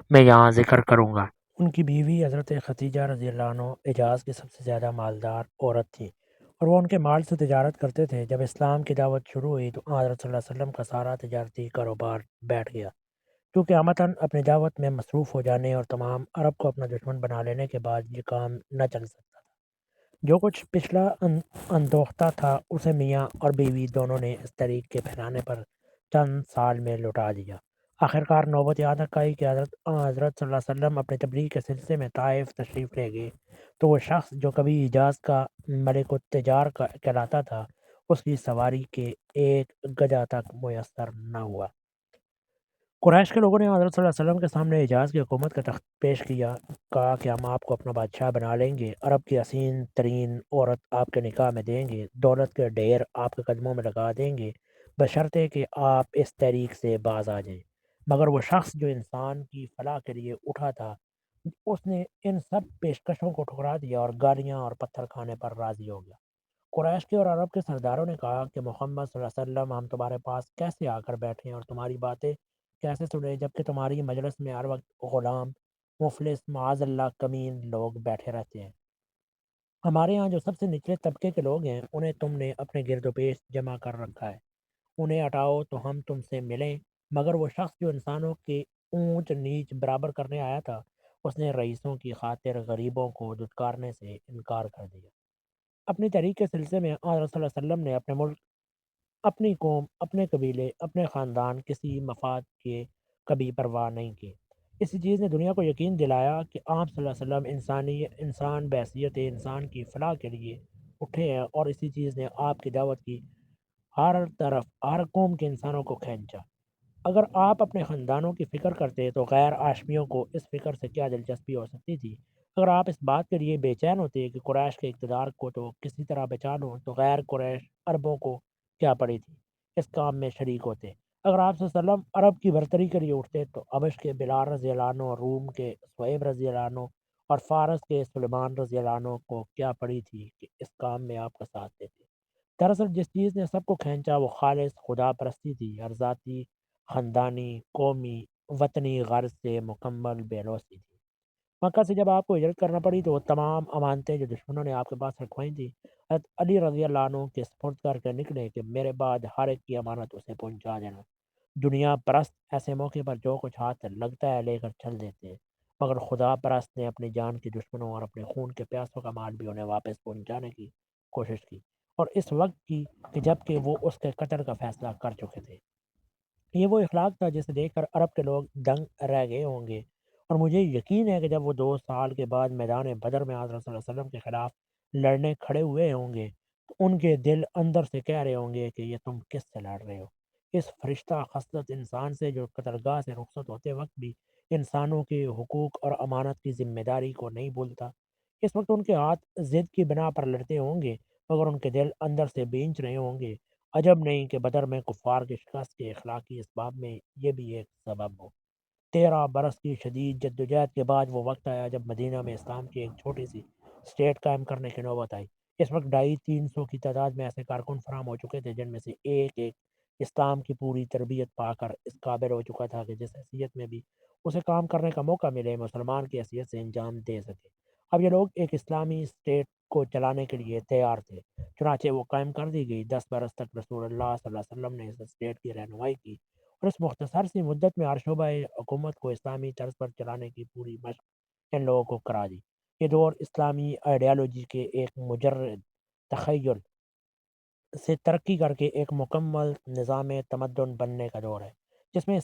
میں یہاں ذکر کروں گا۔ ان کی بیوی حضرت خدیجہ رضی اللہ عنہ حجاز کی سب سے زیادہ مالدار عورت تھی اور وہ ان کے مال سے تجارت کرتے تھے۔ جب اسلام کی دعوت شروع ہوئی تو حضرت صلی اللہ علیہ وسلم کا سارا تجارتی کاروبار بیٹھ گیا، کیونقہ امتاً اپنی دعوت میں مصروف ہو جانے اور تمام عرب کو اپنا دشمن بنا لینے کے بعد یہ کام نہ چل سکتا تھا۔ جو کچھ پچھلا اندوختہ تھا اسے میاں اور بیوی دونوں نے اس طریق کے پھیلانے پر چند سال میں لوٹا دیا۔ آخرکار نوبت یہاں تک آئی کہ حضرت صلی اللہ علیہ وسلم اپنے تبلیغ کے سلسلے میں طائف تشریف لے گئے تو وہ شخص جو کبھی حجاز کا ملک التجار کہلاتا تھا اس کی سواری کے ایک گدھا تک میسر نہ ہوا۔ قریش کے لوگوں نے حضرت صلی اللہ علیہ وسلم کے سامنے حجاز کی حکومت کا تخت پیش کیا، کہا کہ ہم آپ کو اپنا بادشاہ بنا لیں گے، عرب کی حسین ترین عورت آپ کے نکاح میں دیں گے، دولت کے ڈھیر آپ کے قدموں میں لگا دیں گے، بشرطے کہ آپ اس تحریک سے باز آ جائیں۔ مگر وہ شخص جو انسان کی فلاح کے لیے اٹھا تھا اس نے ان سب پیشکشوں کو ٹھکرا دیا اور گالیاں اور پتھر کھانے پر راضی ہو گیا۔ قریش کے اور عرب کے سرداروں نے کہا کہ محمد صلی اللہ علیہ وسلم ہم تمہارے پاس کیسے آ کر بیٹھیں اور تمہاری باتیں کیسے سنیں جبکہ تمہاری مجلس میں ہر وقت غلام مفلس معاذ اللہ کمین لوگ بیٹھے رہتے ہیں۔ ہمارے ہاں جو سب سے نچلے طبقے کے لوگ ہیں انہیں تم نے اپنے گرد و پیش جمع کر رکھا ہے، انہیں ہٹاؤ تو ہم تم سے ملیں۔ مگر وہ شخص جو انسانوں کے اونچ نیچ برابر کرنے آیا تھا اس نے رئیسوں کی خاطر غریبوں کو دھتکارنے سے انکار کر دیا۔ اپنی تحریک کے سلسلے میں حضرت صلی اللہ علیہ وسلم نے اپنے ملک، اپنی قوم، اپنے قبیلے، اپنے خاندان کسی مفاد کے کبھی پرواہ نہیں کی۔ اسی چیز نے دنیا کو یقین دلایا کہ آپ صلی اللہ علیہ وسلم انسان بحیثیت انسان کی فلاح کے لیے اٹھے ہیں، اور اسی چیز نے آپ کی دعوت کی ہر طرف ہر قوم کے انسانوں کو کھینچا۔ اگر آپ اپنے خاندانوں کی فکر کرتے تو غیر آشمیوں کو اس فکر سے کیا دلچسپی ہو سکتی تھی؟ اگر آپ اس بات کے لیے بے چین ہوتے کہ قریش کے اقتدار کو تو کسی طرح بچا لوں تو غیر قریش عربوں کو کیا پڑی تھی اس کام میں شریک ہوتے۔ اگر آپ صلی اللہ علیہ وسلم عرب کی برتری کے لیے اٹھتے تو حبش کے بلال رضی اللہ عنہ اور روم کے صہیب رضی اللہ عنہ اور فارس کے سلیمان رضی اللہ عنہ کو کیا پڑی تھی کہ اس کام میں آپ کا ساتھ دیتے؟ دراصل جس چیز نے سب کو کھینچا وہ خالص خدا پرستی تھی، ہر ذاتی، خاندانی، قومی، وطنی غرض سے مکمل بے لوثی تھی۔ مکہ سے جب آپ کو ہجرت کرنا پڑی تو وہ تمام امانتیں جو دشمنوں نے آپ کے پاس رکھوائی تھیں حضرت علی رضی اللہ عنہ کے سپرد کر کے نکلے کہ میرے بعد ہر ایک کی امانت اسے پہنچا دینا۔ دنیا پرست ایسے موقع پر جو کچھ ہاتھ لگتا ہے لے کر چل دیتے ہیں، مگر خدا پرست نے اپنی جان کے دشمنوں اور اپنے خون کے پیاسوں کا مال بھی انہیں واپس پہنچانے کی کوشش کی، اور اس وقت کی کہ جب کہ وہ اس کے قتل کا فیصلہ کر چکے تھے۔ یہ وہ اخلاق تھا جسے دیکھ کر عرب کے لوگ دنگ رہ گئے ہوں گے، اور مجھے یقین ہے کہ جب وہ 2 سال کے بعد میدان بدر میں حضرت صلی اللہ علیہ وسلم کے خلاف لڑنے کھڑے ہوئے ہوں گے تو ان کے دل اندر سے کہہ رہے ہوں گے کہ یہ تم کس سے لڑ رہے ہو؟ اس فرشتہ خصلت انسان سے جو قتلگاہ سے رخصت ہوتے وقت بھی انسانوں کے حقوق اور امانت کی ذمہ داری کو نہیں بھولتا۔ اس وقت ان کے ہاتھ ضد کی بنا پر لڑتے ہوں گے مگر ان کے دل اندر سے بینچ رہے ہوں گے۔ عجب نہیں کہ بدر میں کفار کی شکست کے اخلاقی اسباب میں یہ بھی ایک سبب ہو۔ 13 برس کی شدید جدوجہد کے بعد وہ وقت آیا جب مدینہ میں اسلام کی ایک چھوٹی سی اسٹیٹ قائم کرنے کی نوبت آئی۔ اس وقت 250-300 کی تعداد میں ایسے کارکن فراہم ہو چکے تھے جن میں سے ایک ایک اسلام کی پوری تربیت پا کر اس قابل ہو چکا تھا کہ جس حیثیت میں بھی اسے کام کرنے کا موقع ملے مسلمان کی حیثیت سے انجام دے سکے۔ اب یہ لوگ ایک اسلامی اسٹیٹ کو چلانے کے لیے تیار تھے، چنانچہ وہ قائم کر دی گئی۔ 10 برس تک رسول اللہ صلی اللہ علیہ وسلم نے اس اسٹیٹ کی رہنمائی کی اور اس مختصر سی مدت میں ہر شعبہ حکومت کو اسلامی طرز پر چلانے کی پوری مشق ان لوگوں کو کرا دی۔ یہ دور اسلامی آئیڈیالوجی کے ایک مجرد تخیل سے ترقی کر کے ایک مکمل نظام تمدن بننے کا دور ہے، جس میں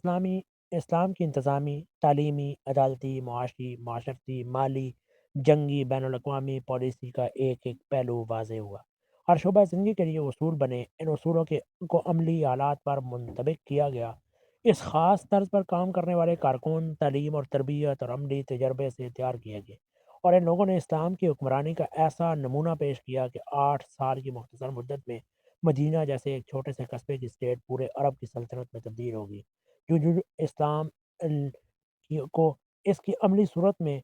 اسلام کی انتظامی، تعلیمی، عدالتی، معاشی، معاشرتی، مالی، جنگی، بین الاقوامی پالیسی کا ایک ایک پہلو واضح ہوا۔ ہر شعبہ زندگی کے لیے اصول بنے، ان اصولوں کو عملی حالات پر منطبق کیا گیا۔ اس خاص طرز پر کام کرنے والے کارکن تعلیم اور تربیت اور عملی تجربے سے تیار کیے گئے، اور ان لوگوں نے اسلام کی حکمرانی کا ایسا نمونہ پیش کیا کہ 8 سال کی مختصر مدت میں مدینہ جیسے ایک چھوٹے سے قصبے کی اسٹیٹ پورے عرب کی سلطنت میں تبدیل ہوگی۔ جو اسلام کو اس کی عملی صورت میں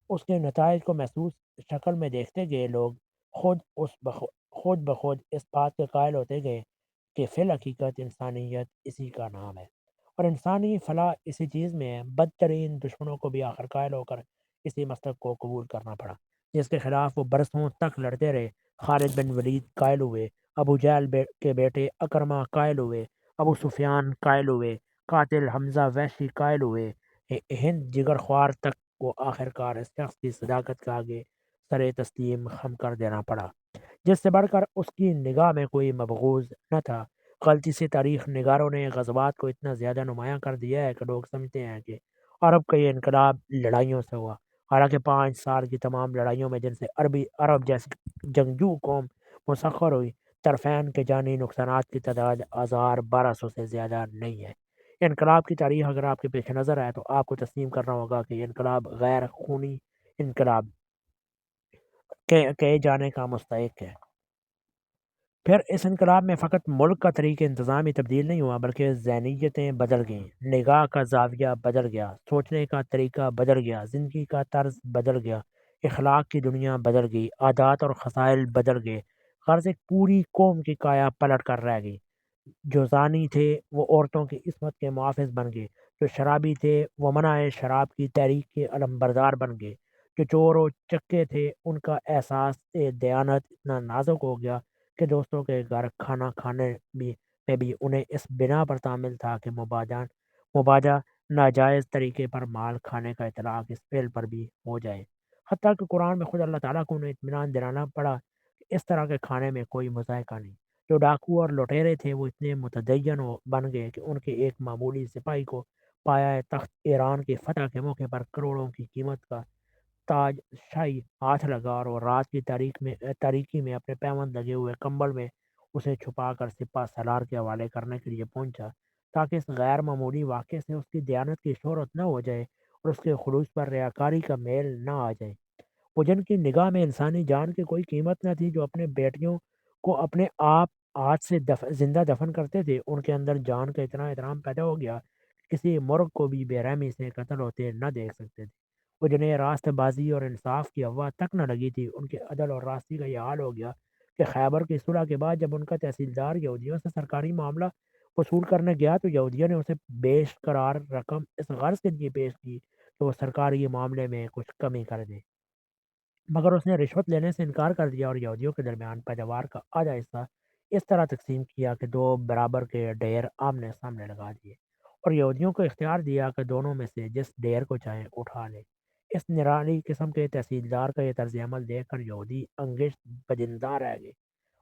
اس کے نتائج کو محسوس شکل میں دیکھتے گئے، لوگ خود خود بخود اس بات کے قائل ہوتے گئے کہ فی الحقیقت انسانیت اسی کا نام ہے، اور انسانی فلاح اسی چیز میں ہے۔ بدترین دشمنوں کو بھی آخر قائل ہو کر اسی مسلک کو قبول کرنا پڑا، جس کے خلاف وہ برسوں تک لڑتے رہے۔ خالد بن ولید قائل ہوئے، ابو جہل کے بیٹے اکرمہ قائل ہوئے، ابو سفیان قائل ہوئے، قاتل حمزہ وحشی قائل ہوئے، ہند جگر خوار تک کو آخر کار اس شخص کی صداقت کا آگے سر تسلیم خم کر دینا پڑا، جس سے بڑھ کر اس کی نگاہ میں کوئی مبغوض نہ تھا۔ غلطی سے تاریخ نگاروں نے غزوات کو اتنا زیادہ نمایاں کر دیا ہے کہ لوگ سمجھتے ہیں کہ عرب کا یہ انقلاب لڑائیوں سے ہوا، حالانکہ 5 سال کی تمام لڑائیوں میں جن سے عرب جیسی جنگجو قوم مسخر ہوئی، طرفین کے جانی نقصانات کی تعداد 1200 سے زیادہ نہیں ہے۔ انقلاب کی تاریخ اگر آپ کے پیش نظر ہے تو آپ کو تسلیم کرنا ہوگا کہ یہ انقلاب غیر خونی انقلاب کہے جانے کا مستحق ہے۔ پھر اس انقلاب میں فقط ملک کا طریق انتظامی تبدیل نہیں ہوا، بلکہ ذہنیتیں بدل گئیں، نگاہ کا زاویہ بدل گیا، سوچنے کا طریقہ بدل گیا، زندگی کا طرز بدل گیا، اخلاق کی دنیا بدل گئی، عادات اور خصائل بدل گئے، غرض ایک پوری قوم کی کایا پلٹ کر رہ گئی۔ جو زانی تھے وہ عورتوں کی عصمت کے محافظ بن گئے، جو شرابی تھے وہ منع شراب کی تحریک کے علم بردار بن گئے، جو چور و چکے تھے ان کا احساس دیانت اتنا نازک ہو گیا کہ دوستوں کے گھر کھانا کھانے میں بھی انہیں اس بنا پر تعمیل تھا کہ مباجہ ناجائز طریقے پر مال کھانے کا اطلاق اس فعل پر بھی ہو جائے۔ حتیٰ کہ قرآن میں خود اللہ تعالیٰ کو انہیں اطمینان دلانا پڑا کہ اس طرح کے کھانے میں کوئی مذائقہ نہیں۔ جو ڈاکو اور لٹیرے تھے وہ اتنے متدین بن گئے کہ ان کے ایک معمولی سپاہی کو پایا تخت ایران کے فتح کے موقع پر کروڑوں کی قیمت کا تاج شاہی ہاتھ لگا، اور وہ رات کی تاریکی میں اپنے پیوند لگے ہوئے کمبل میں اسے چھپا کر سپہ سالار کے حوالے کرنے کے لیے پہنچا، تاکہ اس غیر معمولی واقعے سے اس کی دیانت کی شہرت نہ ہو جائے اور اس کے خلوص پر ریاکاری کا میل نہ آ جائے۔ وہ جن کی نگاہ میں انسانی جان کی کوئی قیمت نہ تھی، جو اپنے بیٹیوں کو اپنے آپ ہاتھ سے زندہ دفن کرتے تھے، ان کے اندر جان کا اتنا احترام پیدا ہو گیا کہ کسی مرغ کو بھی بے رحمی سے قتل ہوتے نہ دیکھ سکتے تھے۔ وہ جنہیں راست بازی اور انصاف کی ہوا تک نہ لگی تھی، ان کے عدل اور راستی کا یہ حال ہو گیا کہ خیبر کی صلح کے بعد جب ان کا تحصیلدار یہودیوں سے سرکاری معاملہ وصول کرنے گیا تو یہودیوں نے اسے بیش قرار رقم اس غرض کے لیے پیش کی کہ وہ سرکاری معاملے میں کچھ کمی کر دے، مگر اس نے رشوت لینے سے انکار کر دیا، اور یہودیوں کے درمیان پیداوار کا آدھا حصہ اس طرح تقسیم کیا کہ 2 برابر کے ڈھیر آمنے سامنے لگا دیے، اور یہودیوں کو اختیار دیا کہ دونوں میں سے جس ڈھیر کو چاہیں اٹھا لے۔ اس نرالی قسم کے تحصیلدار کا یہ طرز عمل دیکھ کر یہودی انگشت بدندہ رہ گئے،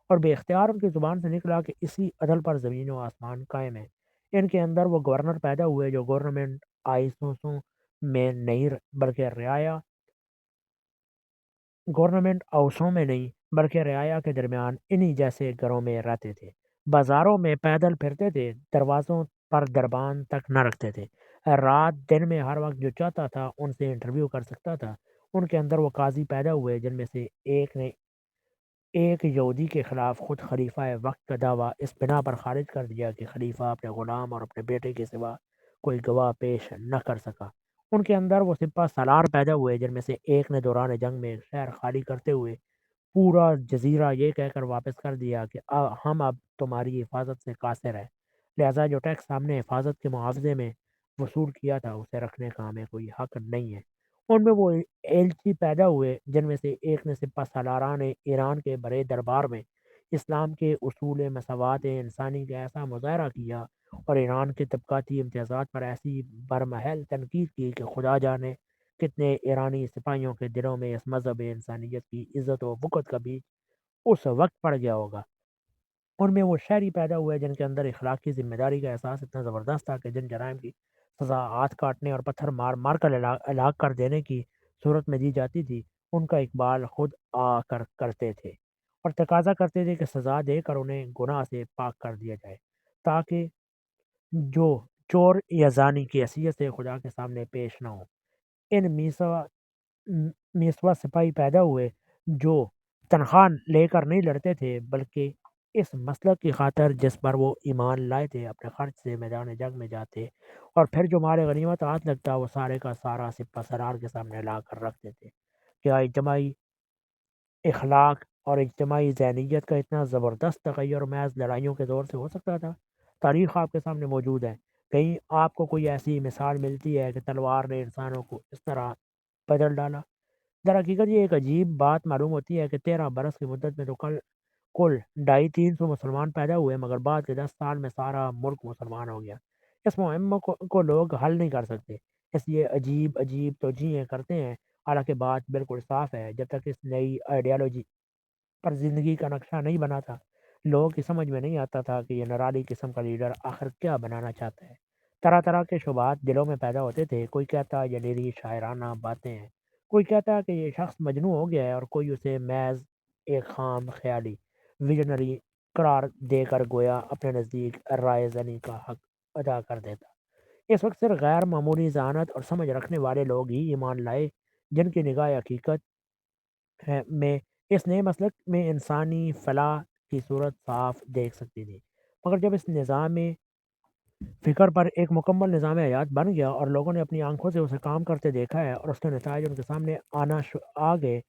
اور بے اختیار ان کی زبان سے نکلا کہ اسی عدل پر زمین و آسمان قائم ہے۔ ان کے اندر وہ گورنر پیدا ہوئے جو گورنمنٹ آئسوسوں میں نہیں بلکہ رعایا گورنمنٹ ہاؤسوں میں نہیں بلکہ رعایا کے درمیان انہی جیسے گھروں میں رہتے تھے، بازاروں میں پیدل پھرتے تھے، دروازوں پر دربان تک نہ رکھتے تھے، رات دن میں ہر وقت جو چاہتا تھا ان سے انٹرویو کر سکتا تھا۔ ان کے اندر وہ قاضی پیدا ہوئے جن میں سے ایک نے ایک یہودی کے خلاف خود خلیفہ وقت کا دعویٰ اس بنا پر خارج کر دیا کہ خلیفہ اپنے غلام اور اپنے بیٹے کے سوا کوئی گواہ پیش نہ کر سکا۔ ان کے اندر وہ سپہ سالار پیدا ہوئے جن میں سے ایک نے دوران جنگ میں شہر خالی کرتے ہوئے پورا جزیرہ یہ کہہ کر واپس کر دیا کہ ہم اب تمہاری حفاظت سے قاصر ہیں، لہذا جو ٹیکس ہم نے حفاظت کے معاوضے میں وصول کیا تھا اسے رکھنے کا ہمیں کوئی حق نہیں ہے۔ ان میں وہ ایلچی پیدا ہوئے جن میں سے ایک نے سپہ سالاران ایران کے بڑے دربار میں اسلام کے اصول مساوات انسانی کا ایسا مظاہرہ کیا اور ایران کے طبقاتی امتیازات پر ایسی برمحل تنقید کی کہ خدا جانے کتنے ایرانی سپاہیوں کے دلوں میں اس مذہب انسانیت کی عزت و بقت کا بیج اس وقت پڑ گیا ہوگا۔ ان میں وہ شہری پیدا ہوئے جن کے اندر اخلاقی ذمہ داری کا احساس اتنا زبردست تھا کہ جن جرائم کی سزا ہاتھ کاٹنے اور پتھر مار مار کر ہلاک کر دینے کی صورت میں دی جاتی تھی، ان کا اقبال خود آ کر کرتے تھے اور تقاضا کرتے تھے کہ سزا دے کر انہیں گناہ سے پاک کر دیا جائے، تاکہ جو چور یا زانی کی حیثیت سے خدا کے سامنے پیش نہ ہو۔ ان میسوا سپاہی پیدا ہوئے جو تنخواہ لے کر نہیں لڑتے تھے، بلکہ اس مسلک کی خاطر جس پر وہ ایمان لائے تھے اپنے خرچ سے میدان جنگ میں جاتے اور پھر جو مال غنیمت ہاتھ لگتا وہ سارے کا سارا سپہ سرار کے سامنے لا کر رکھتے تھے۔ کیا اجتماعی اخلاق اور اجتماعی ذہنیت کا اتنا زبردست تغیر محض لڑائیوں کے دور سے ہو سکتا تھا؟ تاریخ آپ کے سامنے موجود ہے، کہیں آپ کو کوئی ایسی مثال ملتی ہے کہ تلوار نے انسانوں کو اس طرح بدل ڈالا؟ در حقیقت یہ ایک عجیب بات معلوم ہوتی ہے کہ 13 برس کی مدت میں تو کل 250-300 مسلمان پیدا ہوئے، مگر بعد کے 10 سال میں سارا ملک مسلمان ہو گیا۔ اس مہم کو لوگ حل نہیں کر سکتے، اس لیے عجیب عجیب توجیہیں کرتے ہیں، حالانکہ بات بالکل صاف ہے۔ جب تک اس نئی آئیڈیالوجی پر زندگی کا نقشہ نہیں بنا تھا، لوگوں کی سمجھ میں نہیں آتا تھا کہ یہ نرالی قسم کا لیڈر آخر کیا بنانا چاہتا ہے۔ طرح طرح کے شبہات دلوں میں پیدا ہوتے تھے، کوئی کہتا یہ نیری شاعرانہ باتیں ہیں، کوئی کہتا کہ یہ شخص مجنون ہو گیا ہے، اور کوئی اسے محض ایک خام خیالی ویژنری قرار دے کر گویا اپنے نزدیک رائے زنی کا حق ادا کر دیتا۔ اس وقت صرف غیر معمولی ذہانت اور سمجھ رکھنے والے لوگ ہی ایمان لائے، جن کی نگاہ حقیقت میں اس نئے مسلک میں انسانی فلاح کی صورت صاف دیکھ سکتی تھی۔ مگر جب اس نظام فکر پر ایک مکمل نظام حیات بن گیا اور لوگوں نے اپنی آنکھوں سے اسے کام کرتے دیکھا ہے اور اس کے نتائج ان کے سامنے آ گئے،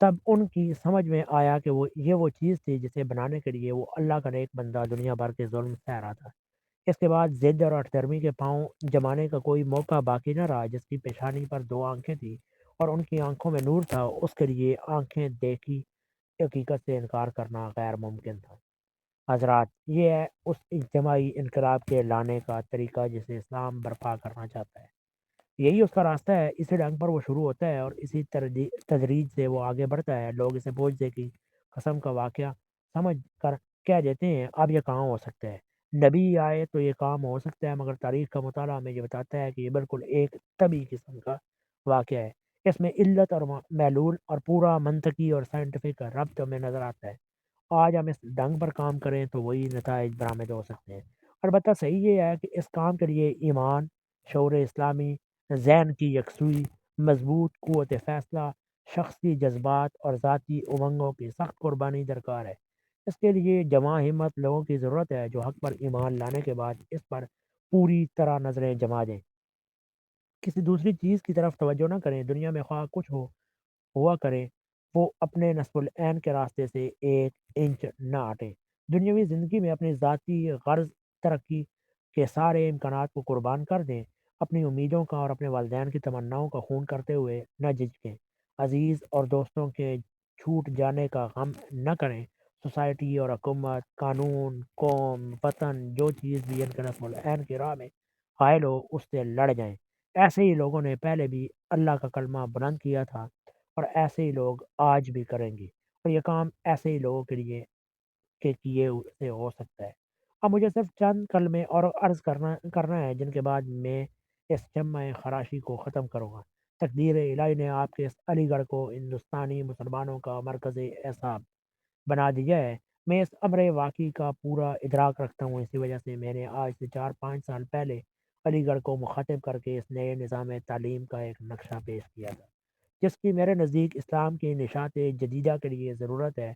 تب ان کی سمجھ میں آیا کہ وہ چیز تھی جسے بنانے کے لیے وہ اللہ کا نیک بندہ دنیا بھر کے ظلم سہ رہا تھا۔ اس کے بعد ضد اور ہٹ درمی کے پاؤں جمانے کا کوئی موقع باقی نہ رہا۔ جس کی پیشانی پر 2 آنکھیں تھیں اور ان کی آنکھوں میں نور تھا، اس کے لیے آنکھیں دیکھی حقیقت سے انکار کرنا غیر ممکن تھا۔ حضرات، یہ ہے اس اجتماعی انقلاب کے لانے کا طریقہ جسے اسلام برپا کرنا چاہتا ہے۔ یہی اس کا راستہ ہے، اسی ڈنگ پر وہ شروع ہوتا ہے اور اسی تدریج سے وہ آگے بڑھتا ہے۔ لوگ اسے بوجھ دے کی قسم کا واقعہ سمجھ کر کہہ دیتے ہیں اب یہ کہاں ہو سکتا ہے، نبی آئے تو یہ کام ہو سکتا ہے، مگر تاریخ کا مطالعہ ہمیں یہ بتاتا ہے کہ یہ بالکل ایک طبی قسم کا واقعہ ہے۔ اس میں علت اور معلول اور پورا منطقی اور سائنٹیفک ربط ہمیں نظر آتا ہے۔ آج ہم اس ڈنگ پر کام کریں تو وہی نتائج برآمد ہو سکتے ہیں۔ البتہ صحیح یہ ہے کہ اس کام کے لیے ایمان، شعور اسلامی، ذہن کی یکسوئی، مضبوط قوت فیصلہ، شخصی جذبات اور ذاتی امنگوں کی سخت قربانی درکار ہے۔ اس کے لیے جمع ہمت لوگوں کی ضرورت ہے جو حق پر ایمان لانے کے بعد اس پر پوری طرح نظریں جما دیں، کسی دوسری چیز کی طرف توجہ نہ کریں۔ دنیا میں خواہ کچھ ہوا کرے، وہ اپنے نصب العین کے راستے سے 1 انچ نہ ہٹے۔ دنیاوی زندگی میں اپنی ذاتی غرض ترقی کے سارے امکانات کو قربان کر دیں، اپنی امیدوں کا اور اپنے والدین کی تمناؤں کا خون کرتے ہوئے نہ جھجکیں، عزیز اور دوستوں کے چھوٹ جانے کا غم نہ کریں۔ سوسائٹی اور حکومت، قانون، قوم، وطن، جو چیز بھی ان کے نصب العین کی راہ میں حائل ہو، اس سے لڑ جائیں۔ ایسے ہی لوگوں نے پہلے بھی اللہ کا کلمہ بلند کیا تھا اور ایسے ہی لوگ آج بھی کریں گے، اور یہ کام ایسے ہی لوگوں کے لیے کہ کیے سے ہو سکتا ہے۔ اب مجھے صرف چند کلمے اور عرض کرنا ہے جن کے بعد میں اس جمع خراشی کو ختم کروں گا۔ تقدیر الہی نے آپ کے اس علی گڑھ کو ہندوستانی مسلمانوں کا مرکز اعصاب بنا دیا ہے۔ میں اس امر واقعی کا پورا ادراک رکھتا ہوں، اسی وجہ سے میں نے آج سے 4-5 سال پہلے علی گڑھ کو مخاطب کر کے اس نئے نظام تعلیم کا ایک نقشہ پیش کیا تھا، جس کی میرے نزدیک اسلام کی نشات جدیدہ کے لیے ضرورت ہے،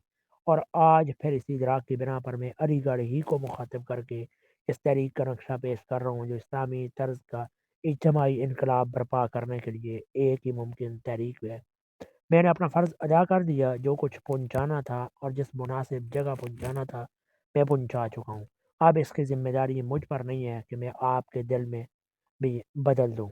اور آج پھر اسی ادراک کی بنا پر میں علی گڑھ ہی کو مخاطب کر کے اس تحریک کا نقشہ پیش کر رہا ہوں جو اسلامی طرز کا اجتماعی انقلاب برپا کرنے کے لیے ایک ہی ممکن تحریک ہے۔ میں نے اپنا فرض ادا کر دیا، جو کچھ پہنچانا تھا اور جس مناسب جگہ پہنچانا تھا میں پہنچا چکا ہوں۔ اب اس کی ذمہ داری مجھ پر نہیں ہے کہ میں آپ کے دل میں بھی بدل دوں۔